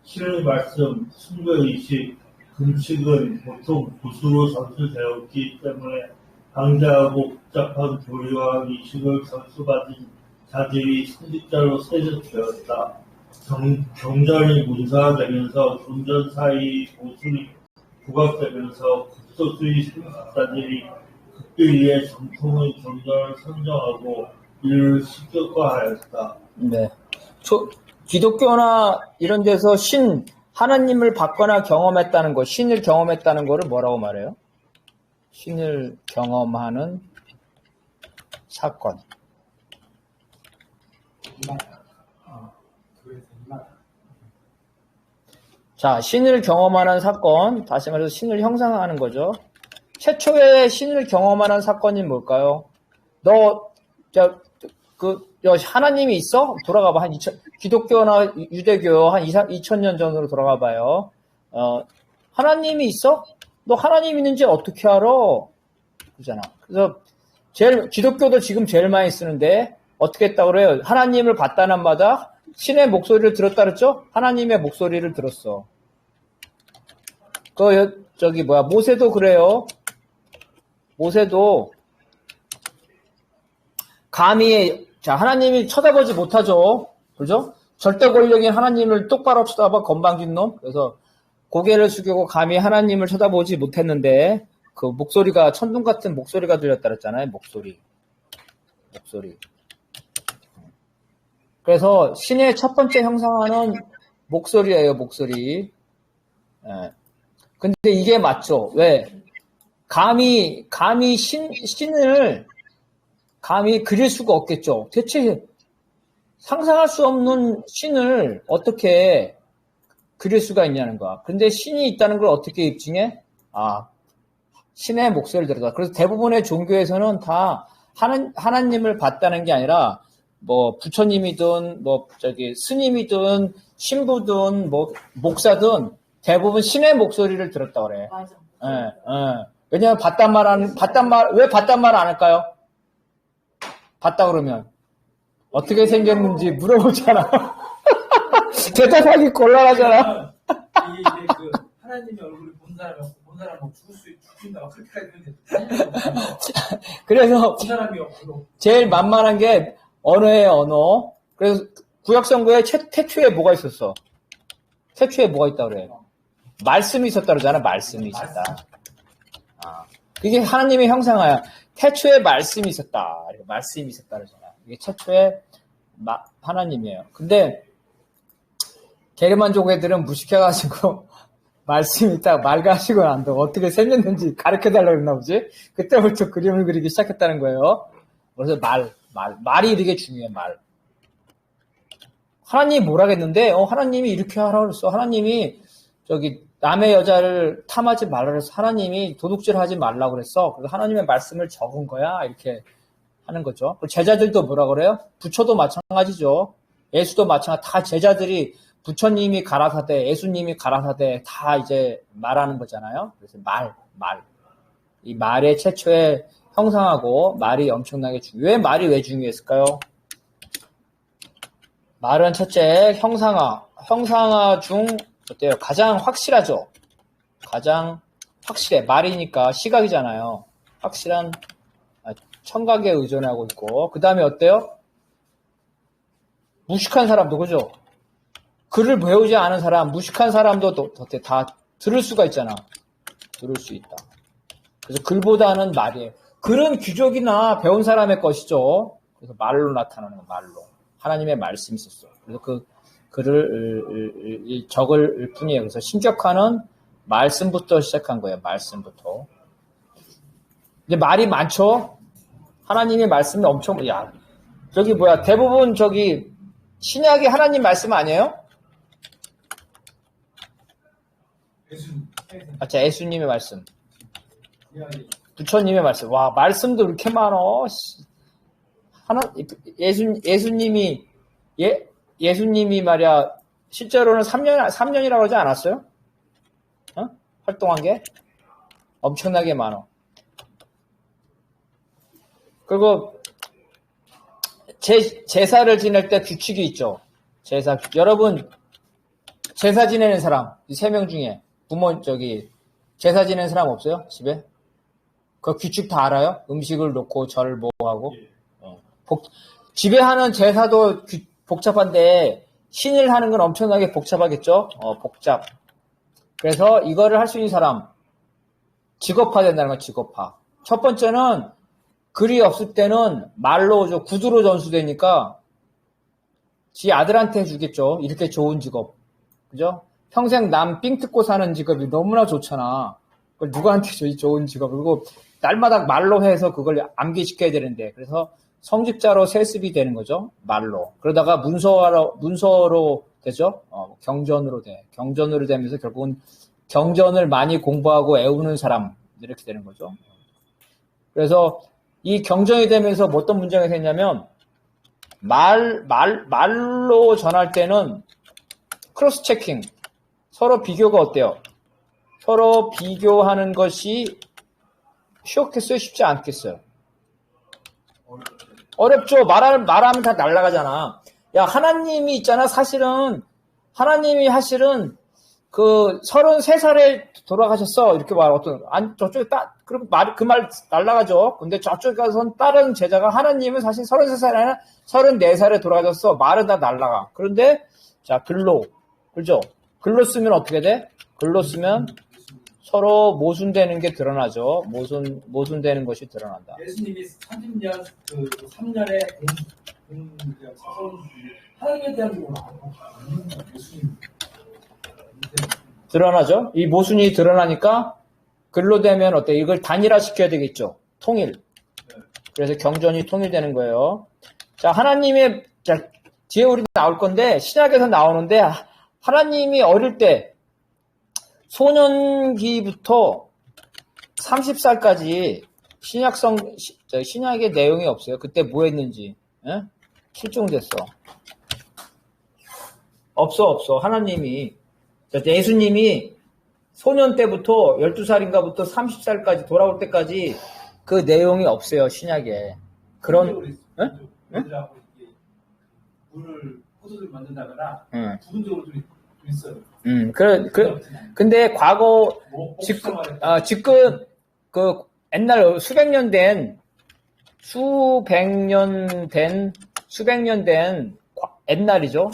신의 말씀, 숭배의식, 금식은 보통 붓으로 전수되었기 때문에 방대하고 복잡한 교리와 의식을 전수받은 자들이 선지자로 세졌되었다. 경전이 문사되면서 존전 사이의 모순이 부각되면서 극소수의 선지자들이 극비리의 정통의 경전을 선정하고 이를 신격화하였다. 네. 기독교나 이런 데서 하나님을 받거나 경험했다는 거, 신을 경험했다는 거를 뭐라고 말해요? 신을 경험하는 사건. 자, 신을 경험하는 사건, 다시 말해서 신을 형상화하는 거죠. 최초의 신을 경험하는 사건이 뭘까요? 하나님이 있어? 돌아가봐. 기독교나 유대교 한 2000년 전으로 돌아가봐요. 하나님이 있어? 너 하나님 있는지 어떻게 알아? 그러잖아. 그래서 기독교도 지금 제일 많이 쓰는데 어떻게 했다고 그래요? 하나님을 봤다는 마다 신의 목소리를 들었다 그랬죠? 하나님의 목소리를 들었어. 모세도 그래요. 모세도 감히 하나님이 쳐다보지 못하죠. 그죠? 절대 권력인 하나님을 똑바로 쳐다봐 건방진 놈. 그래서 고개를 숙이고 감히 하나님을 쳐다보지 못했는데 그 목소리가 천둥 같은 목소리가 들렸다 그랬잖아요. 목소리. 그래서 신의 첫 번째 형상화는 목소리예요. 목소리. 예. 근데 이게 맞죠. 왜? 감히 신을 감히 그릴 수가 없겠죠. 대체 상상할 수 없는 신을 어떻게 그릴 수가 있냐는 거야. 근데 신이 있다는 걸 어떻게 입증해? 신의 목소리를 들었다. 그래서 대부분의 종교에서는 다 하나님을 봤다는 게 아니라 부처님이든 스님이든 신부든 목사든 대부분 신의 목소리를 들었다 그래. 맞아. 왜냐면 왜 봤단 말 안 할까요? 봤다 그러면 어떻게 생겼는지 물어보잖아. 대답하기 곤란하잖아. 이게 하나님의 얼굴을 본 사람이 없고 본 사람 뭐 죽는다 그렇게까지 했는데 그래서 본 사람이 없고 제일 만만한 게 언어예요, 언어. 그래서 구약성구에 태초에 뭐가 있었어? 태초에 뭐가 있다 그래? 말씀이 있었다 그러잖아. 말씀이 있었다. 아, 이게 하나님의 형상이야. 태초에 말씀이 있었다. 말씀이 있었다 그러잖아. 이게 태초에 하나님이에요. 근데 게르만족 애들은 무식해가지고 말씀이 있다가 말가시고 난다. 어떻게 생겼는지 가르쳐달라고 그랬나 보지? 그때부터 그림을 그리기 시작했다는 거예요. 그래서 말이 되게 중요해, 말. 하나님이 뭐라겠는데, 하나님이 이렇게 하라고 그랬어. 하나님이, 남의 여자를 탐하지 말라 그랬어. 하나님이 도둑질 하지 말라고 그랬어. 그래서 하나님의 말씀을 적은 거야. 이렇게 하는 거죠. 제자들도 뭐라 그래요? 부처도 마찬가지죠. 예수도 마찬가지. 다 제자들이 부처님이 가라사대, 예수님이 가라사대 다 이제 말하는 거잖아요. 그래서 말. 이 말의 최초의 형상하고 말이 엄청나게 중요해. 왜 말이 왜 중요했을까요? 말은 첫째 형상화 중 어때요? 가장 확실하죠. 가장 확실해. 말이니까 시각이잖아요. 확실한 청각에 의존하고 있고 그 다음에 어때요? 무식한 사람도 그죠? 글을 배우지 않은 사람, 무식한 사람도 다 들을 수가 있잖아. 들을 수 있다. 그래서 글보다는 말이에요. 글은 귀족이나 배운 사람의 것이죠. 그래서 말로 나타나는 거, 말로. 하나님의 말씀이 있었어. 그래서 그 글을 적을 뿐이에요. 그래서 신격화는 말씀부터 시작한 거예요. 말씀부터. 이제 말이 많죠? 하나님의 말씀이 엄청, 대부분 신약이 하나님 말씀 아니에요? 예수님의 말씀. 부처님의 말씀. 와, 말씀도 이렇게 많어. 예수님이 말이야, 실제로는 3년이라고 그러지 않았어요? 활동한 게? 엄청나게 많어. 그리고, 제사를 지낼 때 규칙이 있죠. 여러분, 제사 지내는 사람, 이 3명 중에, 제사 지내는 사람 없어요? 집에? 그 규칙 다 알아요? 음식을 놓고 절 뭐 하고? 집에 하는 제사도 복잡한데, 신을 하는 건 엄청나게 복잡하겠죠? 복잡. 그래서 이거를 할 수 있는 사람, 직업화 된다는 건 직업화. 첫 번째는, 글이 없을 때는 말로 구두로 전수되니까, 지 아들한테 주겠죠. 이렇게 좋은 직업. 그죠? 평생 남 삥 뜯고 사는 직업이 너무나 좋잖아. 그걸 누구한테 줘, 이 좋은 직업. 그리고 날마다 말로 해서 그걸 암기시켜야 되는데. 그래서 성직자로 세습이 되는 거죠. 말로. 그러다가 문서로 되죠. 경전으로 돼. 경전으로 되면서 결국은 경전을 많이 공부하고 애우는 사람. 이렇게 되는 거죠. 그래서 이 경전이 되면서 어떤 문제가 생겼냐면, 말로 전할 때는 크로스 체킹. 서로 비교가 어때요? 서로 비교하는 것이 쉬웠겠어요? 쉽지 않겠어요? 어렵죠. 말하면 다 날아가잖아. 야, 하나님이 있잖아. 하나님이 사실은 33살에 돌아가셨어. 이렇게 말, 저쪽에 그럼 그 말 날아가죠. 근데 저쪽에 가서는 다른 제자가 하나님은 사실 33살이 아니라 34살에 돌아가셨어. 말은 다 날아가. 그런데, 글로. 그죠? 글로 쓰면 어떻게 돼? 글로 쓰면 서로 모순되는 게 드러나죠. 모순되는 것이 드러난다. 예수님이 30년, 3년에 하나님에 대한 예수님. 드러나죠? 이 모순이 드러나니까 글로 되면 어때? 이걸 단일화 시켜야 되겠죠. 통일. 그래서 경전이 통일되는 거예요. 뒤에 우리 나올 건데, 신약에서 나오는데, 하나님이 어릴 때, 소년기부터 30살까지 신약의 내용이 없어요. 그때 뭐 했는지. 에? 실종됐어. 없어. 하나님이. 예수님이 소년 때부터 12살인가부터 30살까지 돌아올 때까지 그 내용이 없어요. 신약에. 그런, 물을 포도를 만든다거나 응. 부분적으로 있어요. 근데 과거, 뭐 지금, 옛날 수백 년 된 옛날이죠.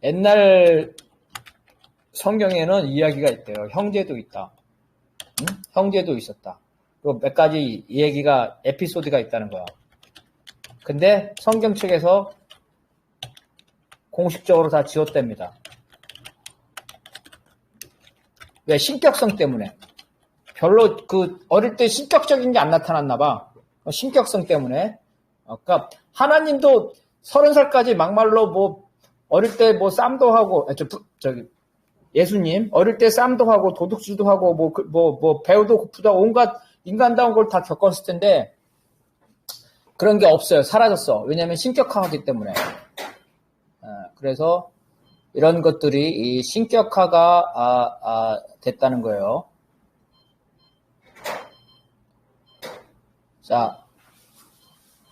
옛날 성경에는 이야기가 있대요. 형제도 있다. 응? 형제도 있었다. 그리고 몇 가지 얘기가, 에피소드가 있다는 거야. 근데 성경 측에서 공식적으로 다 지웠답니다. 왜? 신격성 때문에. 별로 어릴 때 신격적인 게 안 나타났나 봐. 신격성 때문에. 그러니까 하나님도 30살까지 막말로 어릴 때 쌈도 하고, 예수님, 어릴 때 쌈도 하고, 도둑질도 하고, 배우도 고프다, 온갖 인간다운 걸 다 겪었을 텐데, 그런 게 없어요. 사라졌어. 왜냐면 신격화하기 때문에. 그래서 이런 것들이 이 신격화가 됐다는 거예요. 자,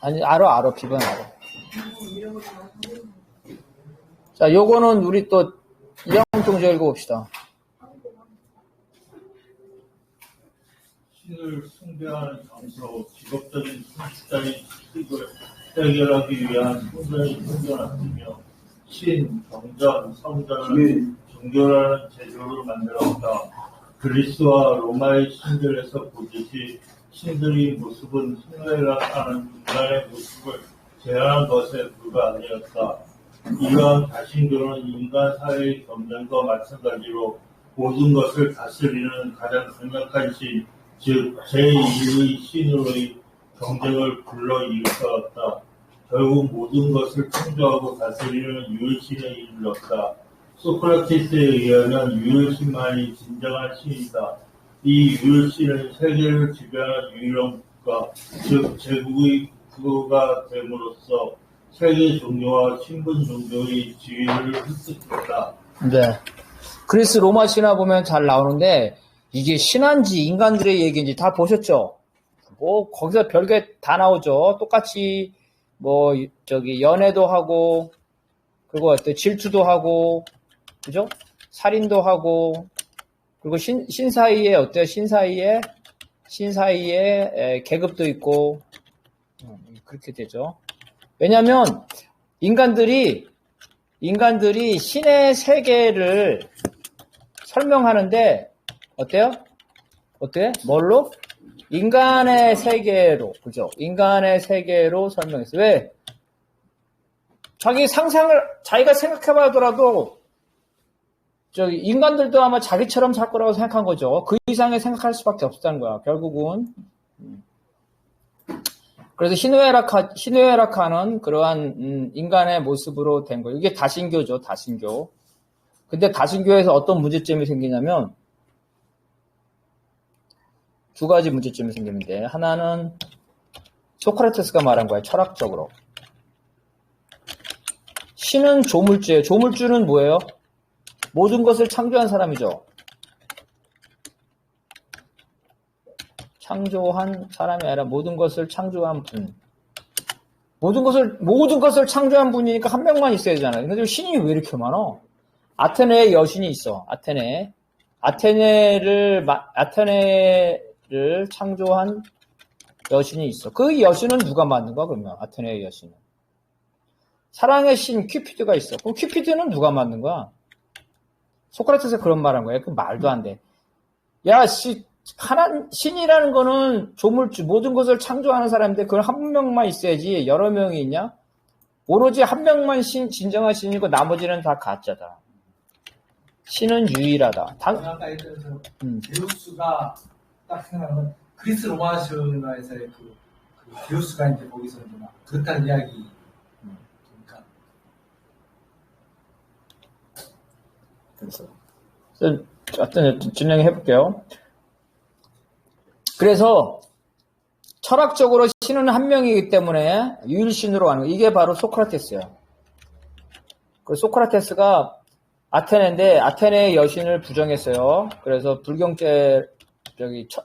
알아. 비번 알아. 자, 요거는 우리 또 이영통조 읽어봅시다. 신을 숭배하는 장소, 직업적인 풍습자인 식을 해결하기 위한 숭배의 생겨났으며 신, 경전, 성전을 종교라는 제도를 만들었다. 그리스와 로마의 신들에서 보듯이 신들의 모습은 숭배하는 인간의 모습을 제한한 것에 불과하였다. 이러한 다신교는 인간 사회의 경전과 마찬가지로 모든 것을 다스리는 가장 강력한 신, 즉 제2의 신으로의 경쟁을 불러일으켰다. 결국 모든 것을 창조하고 다스리는 유일신에 이르렀다. 소크라테스에 의하면 유일신만이 진정한 신이다. 이 유일신은 세계를 지배하는 유일원가, 즉 제국의 국어가 됨으로써 세계 종교와 신분 종교의 지위를 획득했다. 네. 그리스 로마 신화 보면 잘 나오는데 이게 신화인지 인간들의 얘기인지 다 보셨죠? 거기서 별게 다 나오죠. 똑같이 연애도 하고, 그리고 질투도 하고, 그죠? 살인도 하고, 그리고 신 사이에 어때요? 신 사이에 계급도 있고, 그렇게 되죠. 왜냐면 인간들이 신의 세계를 설명하는데 어때요? 뭘로? 인간의 세계로, 그죠? 인간의 세계로 설명했어. 왜? 자기가 생각해봐더라도, 인간들도 아마 자기처럼 살 거라고 생각한 거죠. 그 이상의 생각할 수밖에 없었다는 거야, 결국은. 그래서 희노애락하는 그러한, 인간의 모습으로 된 거예요. 이게 다신교죠, 다신교. 근데 다신교에서 어떤 문제점이 생기냐면, 두 가지 문제점이 생기는데, 하나는 소크라테스가 말한 거예요, 철학적으로. 신은 조물주예요. 조물주는 뭐예요? 모든 것을 창조한 사람이죠. 창조한 사람이 아니라 모든 것을 창조한 분. 모든 것을 창조한 분이니까 한 명만 있어야 되잖아요. 근데 신이 왜 이렇게 많아? 아테네에 여신이 있어. 아테네를 창조한 여신이 있어. 그 여신은 누가 만든 거야, 그러면? 아테네의 여신은. 사랑의 신 큐피드가 있어. 그럼 큐피드는 누가 만든 거야? 소크라테스가 그런 말 한 거예요. 그 말도 안 돼. 야, 신이라는 거는 조물주, 모든 것을 창조하는 사람인데 그걸 한 명만 있어야지 여러 명이 있냐? 오로지 한 명만 진정한 신이고 나머지는 다 가짜다. 신은 유일하다. 아까 얘기했던 제우스가 딱 생각하면 그리스 로마 신화에서의 그 제우스가 이제 거기서 이제 막 그렇다는 이야기. 그러니까. 그래서 어떤 진행해 볼게요. 그래서 철학적으로 신은 한 명이기 때문에 유일신으로 가는 거예요. 이게 바로 소크라테스예요. 그 소크라테스가 아테네인데 아테네의 여신을 부정했어요. 그래서 불경죄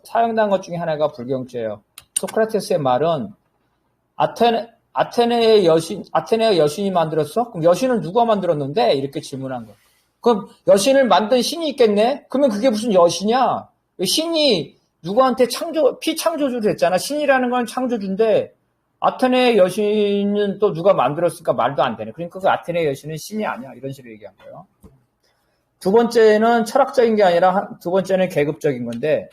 사형당한 것 중에 하나가 불경죄예요. 소크라테스의 말은 아테네가 여신이 만들었어? 그럼 여신은 누가 만들었는데? 이렇게 질문한 거야. 그럼 여신을 만든 신이 있겠네? 그러면 그게 무슨 여신이야? 신이 누구한테 피창조주를 했잖아. 신이라는 건 창조주인데, 아테네의 여신은 또 누가 만들었을까 말도 안 되네. 그러니까 그 아테네의 여신은 신이 아니야. 이런 식으로 얘기한 거예요. 두 번째는 철학적인 게 아니라, 두 번째는 계급적인 건데,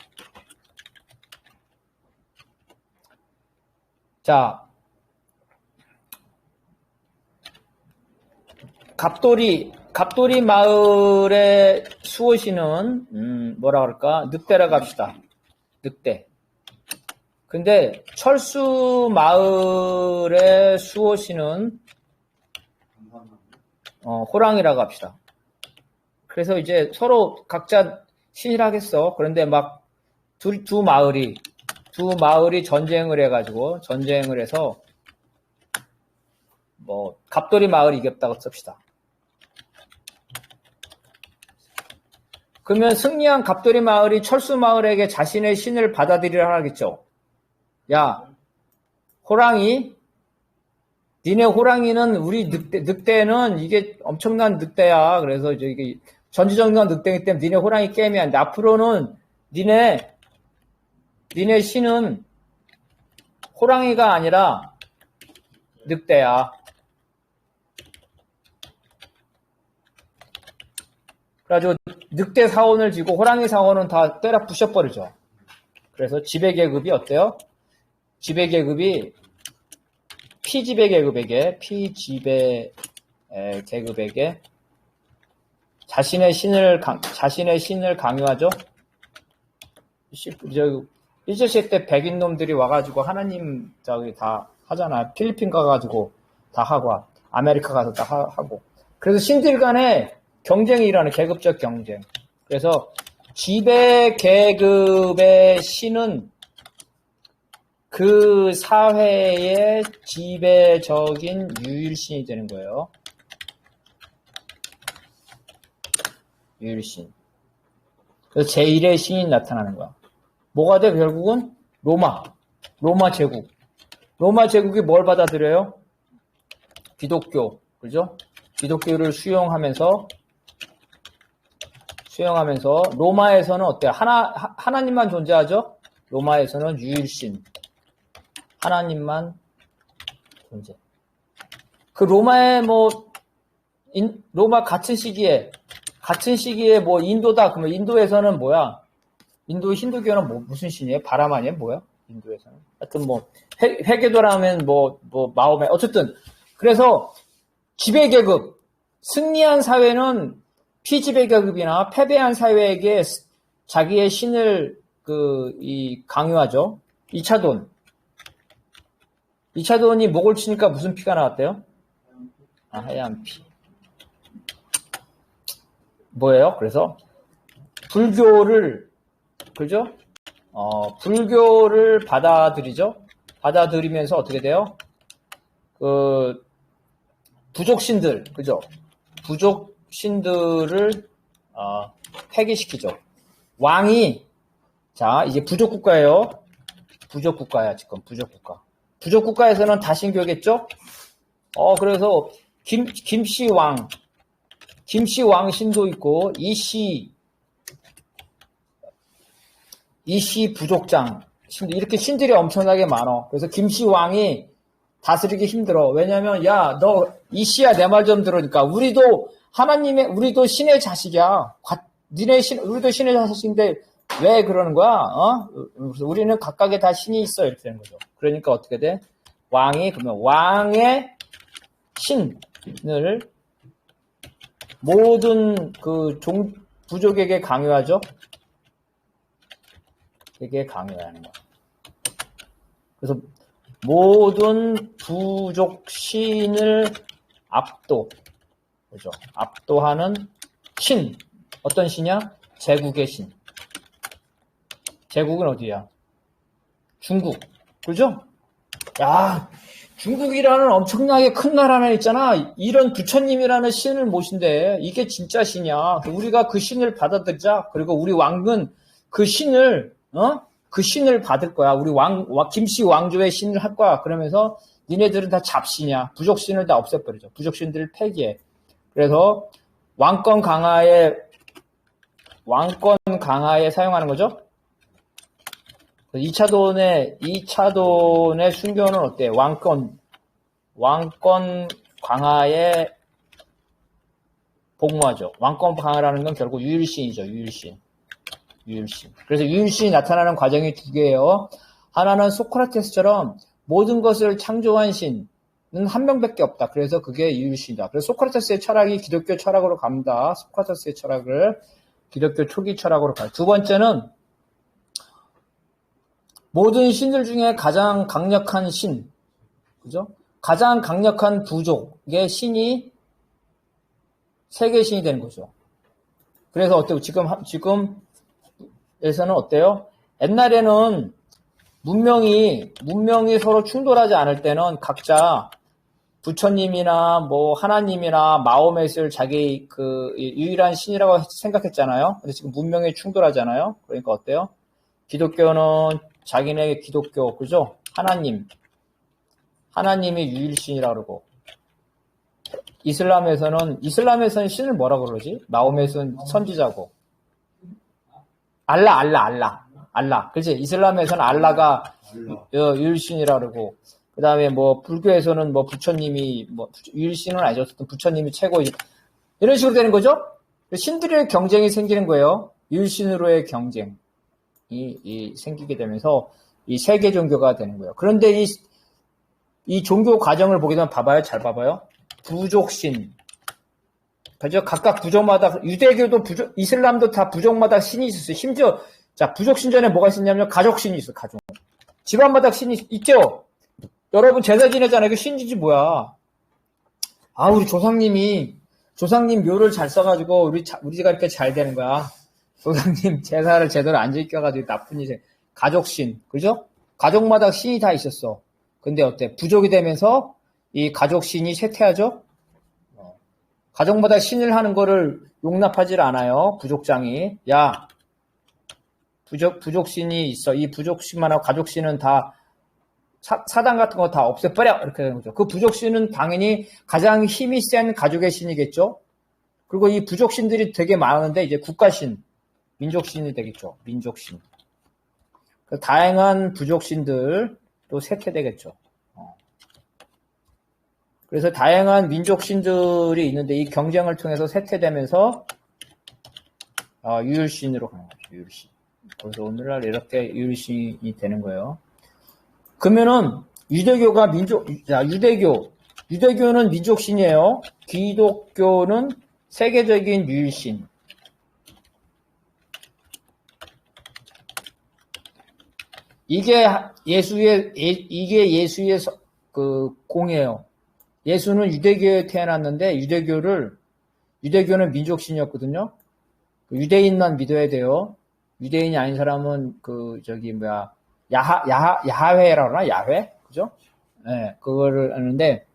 자, 갑돌이 마을의 수호신은, 뭐라 그럴까? 늑대라고 합시다. 늑대. 근데 철수 마을의 수호신은 호랑이라고 합시다. 그래서 이제 서로 각자 신이라겠어. 그런데 막 두 마을이 전쟁을 해서 뭐 갑돌이 마을이 이겼다고 씁시다. 그러면 승리한 갑돌이 마을이 철수 마을에게 자신의 신을 받아들이라 하겠죠. 야, 호랑이, 니네 호랑이는 우리 늑대는 이게 엄청난 늑대야. 그래서 이제 이게 전지전능한 늑대이기 때문에 니네 호랑이 게임이 안 돼. 앞으로는 니네 신은 호랑이가 아니라 늑대야. 그래가지고 늑대 사원을 지고 호랑이 사원은 다 때려 부셔버리죠. 그래서 지배계급이 어때요? 지배계급이 피지배계급에게 자신의 신을 강요하죠. 1차 때 백인 놈들이 와가지고 하나님 다 하잖아. 필리핀 가가지고 다 하고 아메리카 가서 다 하고. 그래서 신들 간에 경쟁이 일어나는 계급적 경쟁. 그래서 지배계급의 신은 그 사회의 지배적인 유일신이 되는 거예요. 유일신. 그래서 제1의 신이 나타나는 거야. 뭐가 돼? 결국은 로마 제국. 로마 제국이 뭘 받아들여요? 기독교. 그죠? 기독교를 수용하면서 로마에서는 어때요? 하나님만 존재하죠? 로마에서는 유일신. 하나님만 존재. 그 로마의 로마 같은 시기에 뭐 인도다. 그러면 인도에서는 뭐야? 인도 힌두교는 무슨 신이에요? 바람 아니에요? 뭐야? 인도에서는. 하여튼 회계도라면 마오메. 어쨌든. 그래서 지배계급. 승리한 사회는 피지배계급이나 패배한 사회에게 자기의 신을 강요하죠. 2차돈. 2차돈이 목을 치니까 무슨 피가 나왔대요? 하얀 피. 뭐예요? 그래서 불교를 그죠? 불교를 받아들이죠. 받아들이면서 어떻게 돼요? 부족신들, 그죠? 부족신들을 폐기시키죠. 왕이 이제 부족국가예요. 부족국가야 지금 부족국가. 부족국가에서는 다신교겠죠? 그래서 김씨왕 신도 있고 이씨 부족장 신도 이렇게 신들이 엄청나게 많아. 그래서 김씨왕이 다스리기 힘들어. 왜냐면 야, 너 이씨야 내 말 좀 들으니까 우리도 신의 자식이야. 우리도 신의 자식인데 왜 그러는 거야? 그래서 우리는 각각의 다 신이 있어. 이렇게 되는 거죠. 그러니까 어떻게 돼? 그러면 왕의 신을 모든 부족에게 강요하죠. 되게 강요하는 거야. 그래서 모든 부족 신을 그죠? 압도하는 신. 어떤 신이야? 제국의 신. 제국은 어디야? 중국. 그죠? 야, 중국이라는 엄청나게 큰 나라는 있잖아. 이런 부처님이라는 신을 모신대. 이게 진짜 신이야. 우리가 그 신을 받아들이자. 그리고 우리 왕은 그 신을 받을 거야. 우리 김씨 왕조의 신을 할 거야. 그러면서 니네들은 다 잡신이야. 부족신을 다 없애버리죠. 부족신들을 폐기해. 그래서 왕권 강화에 사용하는 거죠. 2차돈의 순교는 어때요? 왕권 강화에 복무하죠. 왕권 강화라는 건 결국 유일신이죠. 유일신. 그래서 유일신이 나타나는 과정이 두 개예요. 하나는 소크라테스처럼 모든 것을 창조한 신은 한 명밖에 없다. 그래서 그게 유일신이다. 그래서 소크라테스의 철학이 기독교 철학으로 갑니다. 소크라테스의 철학을 기독교 초기 철학으로 가요. 두 번째는 모든 신들 중에 가장 강력한 신, 그죠? 가장 강력한 부족의 신이 세계신이 되는 거죠. 그래서 어때요? 지금에서는 어때요? 옛날에는 문명이 서로 충돌하지 않을 때는 각자 부처님이나 뭐 하나님이나 마호멧을 자기 그 유일한 신이라고 생각했잖아요. 근데 지금 문명이 충돌하잖아요. 그러니까 어때요? 기독교는 자기네 기독교, 그죠? 하나님이 유일신이라고 그러고, 이슬람에서는 신을 뭐라고 그러지? 마호멧은 선지자고. 알라. 그치? 이슬람에서는 알라가 유일신이라고 그러고, 그 다음에 뭐, 불교에서는 뭐, 부처님이, 뭐, 유일신은 아니죠. 어쨌든 부처님이 최고, 이런 식으로 되는 거죠? 신들의 경쟁이 생기는 거예요. 유일신으로의 경쟁이 생기게 되면서, 이 세계 종교가 되는 거예요. 그런데 이 종교 과정을 보게 되면 봐봐요. 잘 봐봐요. 부족신. 그죠? 각각 부족마다, 유대교도 이슬람도 다 부족마다 신이 있었어요. 심지어, 자, 부족신 전에 뭐가 있었냐면 가족신이 있어요. 가족. 집안마다 신이 있죠? 여러분 제사 지내잖아요. 그 신지지 뭐야. 아, 우리 조상님 묘를 잘 써가지고 우리가 이렇게 잘 되는 거야. 조상님 제사를 제대로 안 지켜가지고 나쁜 일이 가족신, 그죠? 가족마다 신이 다 있었어. 근데 어때? 부족이 되면서 이 가족신이 쇠퇴하죠? 가족마다 신을 하는 거를 용납하지 않아요. 부족장이. 야, 부족신이 있어. 이 부족신만 하고 가족신은 다 사당 같은 거 다 없애버려. 이렇게 되는 거죠. 그 부족신은 당연히 가장 힘이 센 가족의 신이겠죠. 그리고 이 부족신들이 되게 많은데 이제 국가신, 민족신이 되겠죠. 민족신. 다양한 부족신들 또 쇠퇴되겠죠. 그래서 다양한 민족신들이 있는데 이 경쟁을 통해서 쇠퇴되면서 유일신으로 가는 거죠. 유일신. 그래서 오늘날 이렇게 유일신이 되는 거예요. 그러면은 유대교는 민족신이에요. 기독교는 세계적인 유일신. 이게 예수의 그 공이에요. 예수는 유대교에 태어났는데 유대교는 민족신이었거든요. 유대인만 믿어야 돼요. 유대인이 아닌 사람은 야하웨라고 하나? 야훼? 그죠? 네, 그거를 하는데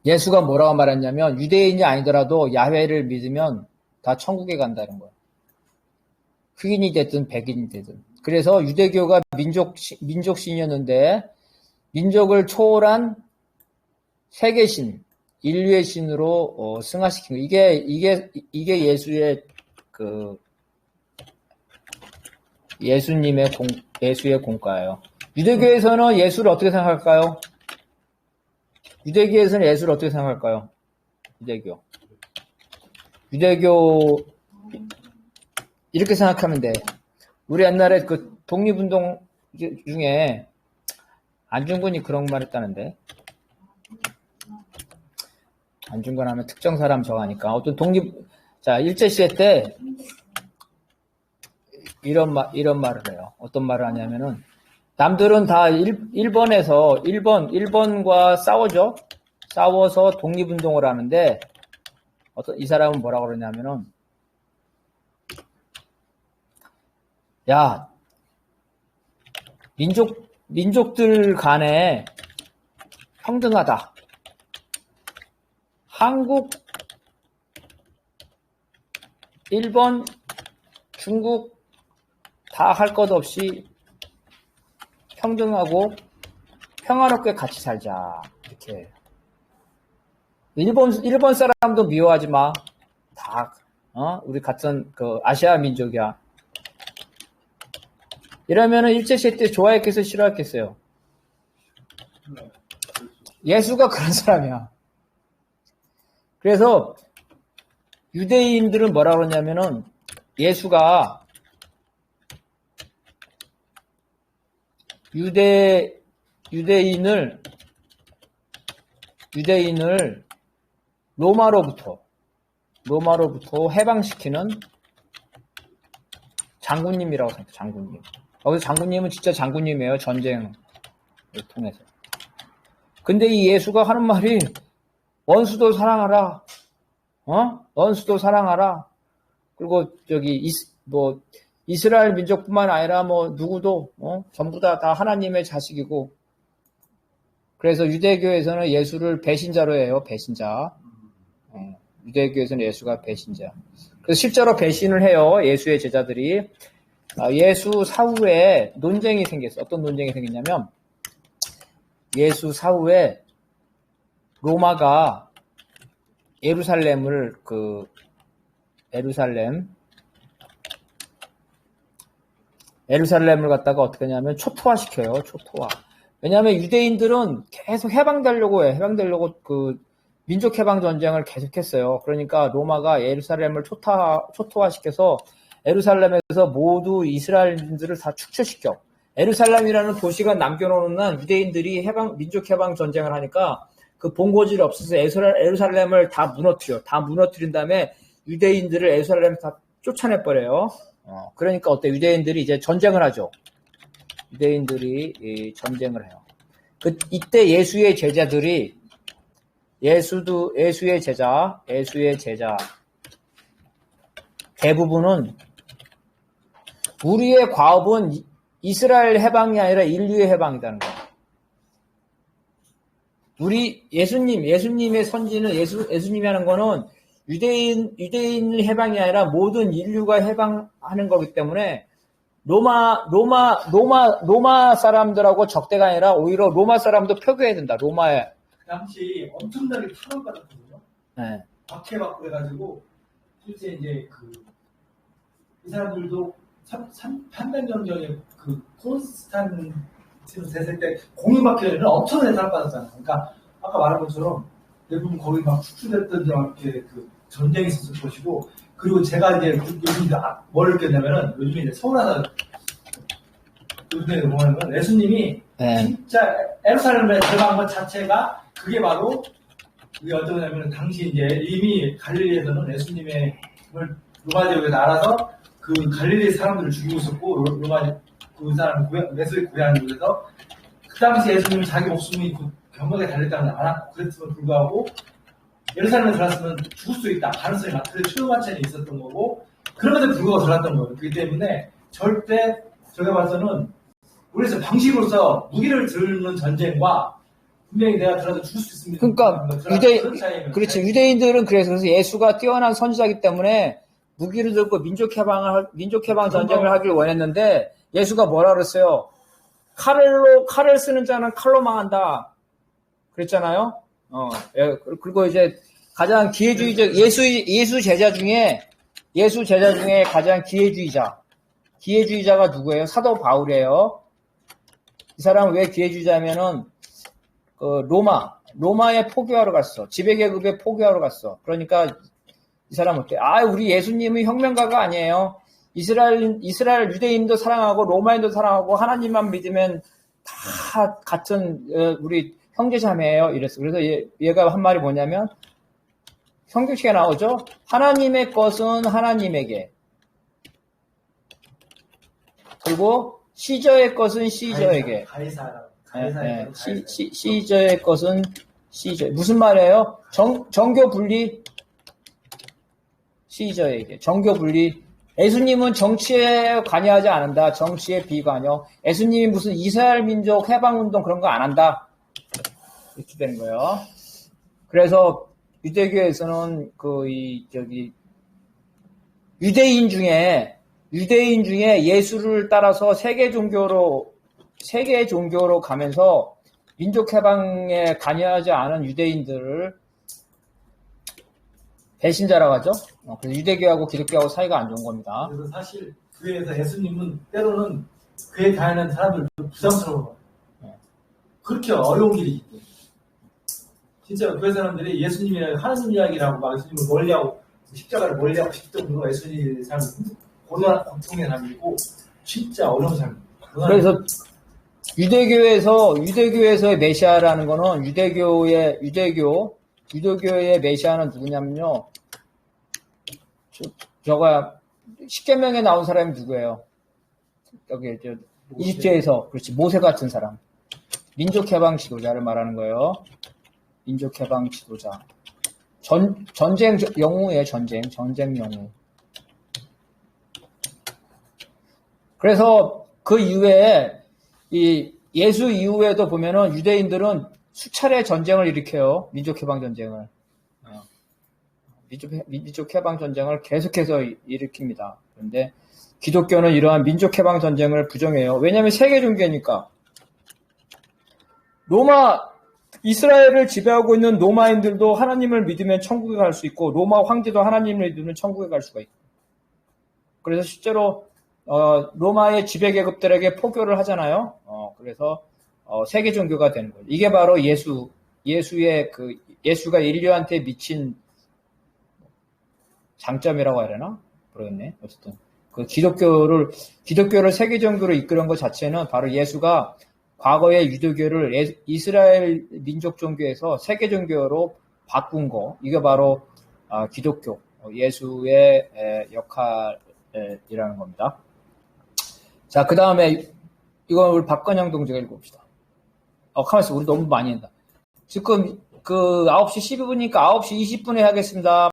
예수가 뭐라고 말했냐면 유대인이 아니더라도 야훼를 믿으면 다 천국에 간다는 거예요. 흑인이 됐든 백인이 되든. 그래서 유대교가 민족신이었는데 민족을 초월한 세계신, 인류의 신으로 승화시킨 거예요. 이게 예수의 공과예요. 유대교에서는 예수를 어떻게 생각할까요? 유대교 이렇게 생각하면 돼. 우리 옛날에 그 독립운동 중에 안중근이 그런 말 했다는데. 안중근 하면 특정 사람 정하니까. 어떤 일제시대 때 이런 말을 해요. 어떤 말을 하냐면은 남들은 다 일본과 싸워죠. 싸워서 독립운동을 하는데 이 사람은 뭐라고 그러냐면은 야, 민족들 간에 평등하다. 한국, 일본, 중국 다 할 것 없이 평등하고 평화롭게 같이 살자. 이렇게. 일본 사람도 미워하지 마. 다, 우리 같은 그 아시아 민족이야. 이러면은 일제시대 때 좋아했겠어요? 싫어했겠어요? 예수가 그런 사람이야. 그래서 유대인들은 뭐라 그러냐면은 예수가 유대인을 로마로부터 해방시키는 장군님이라고 생각해요. 장군님. 거기서 장군님은 진짜 장군님이에요. 전쟁을 통해서. 근데 이 예수가 하는 말이 원수도 사랑하라. 원수도 사랑하라. 그리고 이스라엘 민족뿐만 아니라 누구도 전부 다 하나님의 자식이고. 그래서 유대교에서는 예수를 배신자로 해요. 배신자. 유대교에서는 예수가 배신자. 그래서 실제로 배신을 해요. 예수의 제자들이. 예수 사후에 논쟁이 생겼어요. 어떤 논쟁이 생겼냐면 예수 사후에 로마가 예루살렘을 갖다가 어떻게 하냐면 초토화시켜요. 초토화. 왜냐하면 유대인들은 계속 해방되려고 해요. 민족 해방 전쟁을 계속했어요. 그러니까 로마가 예루살렘을 초토화시켜서 예루살렘에서 모두 이스라엘인들을 다 축처시켜. 예루살렘이라는 도시가 남겨놓는 한 유대인들이 민족 해방 전쟁을 하니까 그 본고지를 없애서 예루살렘을 다 무너뜨려. 다 무너뜨린 다음에 유대인들을 예루살렘에 다 쫓아내버려요. 그러니까 유대인들이 이제 전쟁을 하죠. 유대인들이 전쟁을 해요. 이때 예수의 제자들이 예수의 제자 대부분은 우리의 과업은 이스라엘 해방이 아니라 인류의 해방이라는 거예요. 예수님의 선지는 예수님이 하는 거는 유대인 해방이 아니라 모든 인류가 해방하는 거기 때문에 로마 사람들하고 적대가 아니라 오히려 로마 사람도 표교해야 된다. 로마에. 당시 엄청나게 탄압받았거든요. 네. 박해받고 해가지고 실제 이제 이 사람들도 300년 전에 콘스탄티누스 됐을 때 공유박해는 엄청나게 탄압받았잖아요. 그러니까 아까 말한 것처럼 대부분 거기 막 축출됐던 이렇게 전쟁이 있었을 것이고, 그리고 제가 이제 요즘 뭘 느꼈냐면은 요즘에 이제 서울 와서 요즘에 보면 예수님이 진짜 예루살렘에 들어간 것 자체가 그게 바로 그게 어떠냐면은 당시 이제 이미 갈릴리에서는 예수님의 로마 지역에서 알아서 그 갈릴리 사람들을 죽이고 있었고, 로마 그 사람 예수를 구해하는 곳에서 그 당시 예수님은 자기 목숨이 경력에 달렸다는 알았고, 그랬음에도 불구하고 예루살렘에 들어갔으면 죽을 수 있다 가능성이 많다. 초용화천이 있었던 거고, 그럼에도 불구하고 들어갔던 거예요. 그렇기 때문에 절대 제가 봐서는 우리에서 방식으로서 무기를 들는 전쟁과 분명히 내가 들어가서 죽을 수 있습니다. 그러니까 그렇죠. 유대인들은 그래서 예수가 뛰어난 선지자이기 때문에 무기를 들고 민족 해방 전쟁을 하길 원했는데 예수가 뭐라 그랬어요? 칼을 쓰는 자는 칼로 망한다. 그랬잖아요. 그리고 이제 가장 기회주의적 예수 제자 중에 가장 기회주의자가 누구예요? 사도 바울이에요. 이 사람은 왜 기회주의자냐면은 로마에 포교하러 갔어. 지배계급에 포교하러 갔어. 그러니까 이 사람은 어때? 우리 예수님은 혁명가가 아니에요. 이스라엘 유대인도 사랑하고 로마인도 사랑하고 하나님만 믿으면 다 같은 우리 형제자매예요. 이랬어. 그래서 얘가 한 말이 뭐냐면 성경책에 나오죠. 하나님의 것은 하나님에게, 그리고 시저의 것은 시저에게. 시저의 것은 시저. 무슨 말이에요? 정교 분리. 시저에게. 정교 분리. 예수님은 정치에 관여하지 않는다. 정치에 비관여. 예수님이 무슨 이스라엘 민족 해방운동 그런 거 안 한다. 이렇게 되는 거예요. 그래서 유대교에서는 유대인 중에 예수를 따라서 세계 종교로 가면서 민족 해방에 관여하지 않은 유대인들을 배신자라고 하죠. 그래서 유대교하고 기독교하고 사이가 안 좋은 겁니다. 그래서 사실 교회에서 예수님은 때로는 교회 다니는 사람들 부담스러워요. 그렇게 어려운 길이기 때문에. 진짜 교회 사람들이 예수님이나 하나님 이야기라고 막 예수님을 멀리하고 십자가를 멀리하고 싶을 정도로 예수님의 삶은 고통의 삶이고 진짜 어려운 삶입니다. 그래서 유대교에서의 메시아라는 거는 유대교의 메시아는 누구냐면요. 저가 십계명에 나온 사람이 누구예요? 여기 이집트에서 그렇지 모세 같은 사람. 민족 해방 지도자를 말하는 거예요. 민족 해방 지도자. 전쟁 영웅이에요. 전쟁 영웅. 그래서 그 이후에 이 예수 이후에도 보면은 유대인들은 수차례 전쟁을 일으켜요. 민족 해방 전쟁을. 민족 해방 전쟁을 계속해서 일으킵니다. 그런데 기독교는 이러한 민족 해방 전쟁을 부정해요. 왜냐하면 세계 종교니까. 이스라엘을 지배하고 있는 로마인들도 하나님을 믿으면 천국에 갈 수 있고, 로마 황제도 하나님을 믿으면 천국에 갈 수가 있고. 그래서 실제로, 로마의 지배계급들에게 포교를 하잖아요. 그래서, 세계 종교가 되는 거예요. 이게 바로 예수가 인류한테 미친 장점이라고 해야 되나? 모르겠네. 어쨌든. 기독교를 세계 종교로 이끄는 것 자체는 바로 예수가 과거의 유대교를 이스라엘 민족 종교에서 세계 종교로 바꾼 거. 이게 바로 기독교, 예수의 역할이라는 겁니다. 자, 그 다음에 이건 우리 박건영 동지가 읽어봅시다. 가만있어. 우리 너무 많이 한다. 지금 9시 12분이니까 9시 20분에 하겠습니다.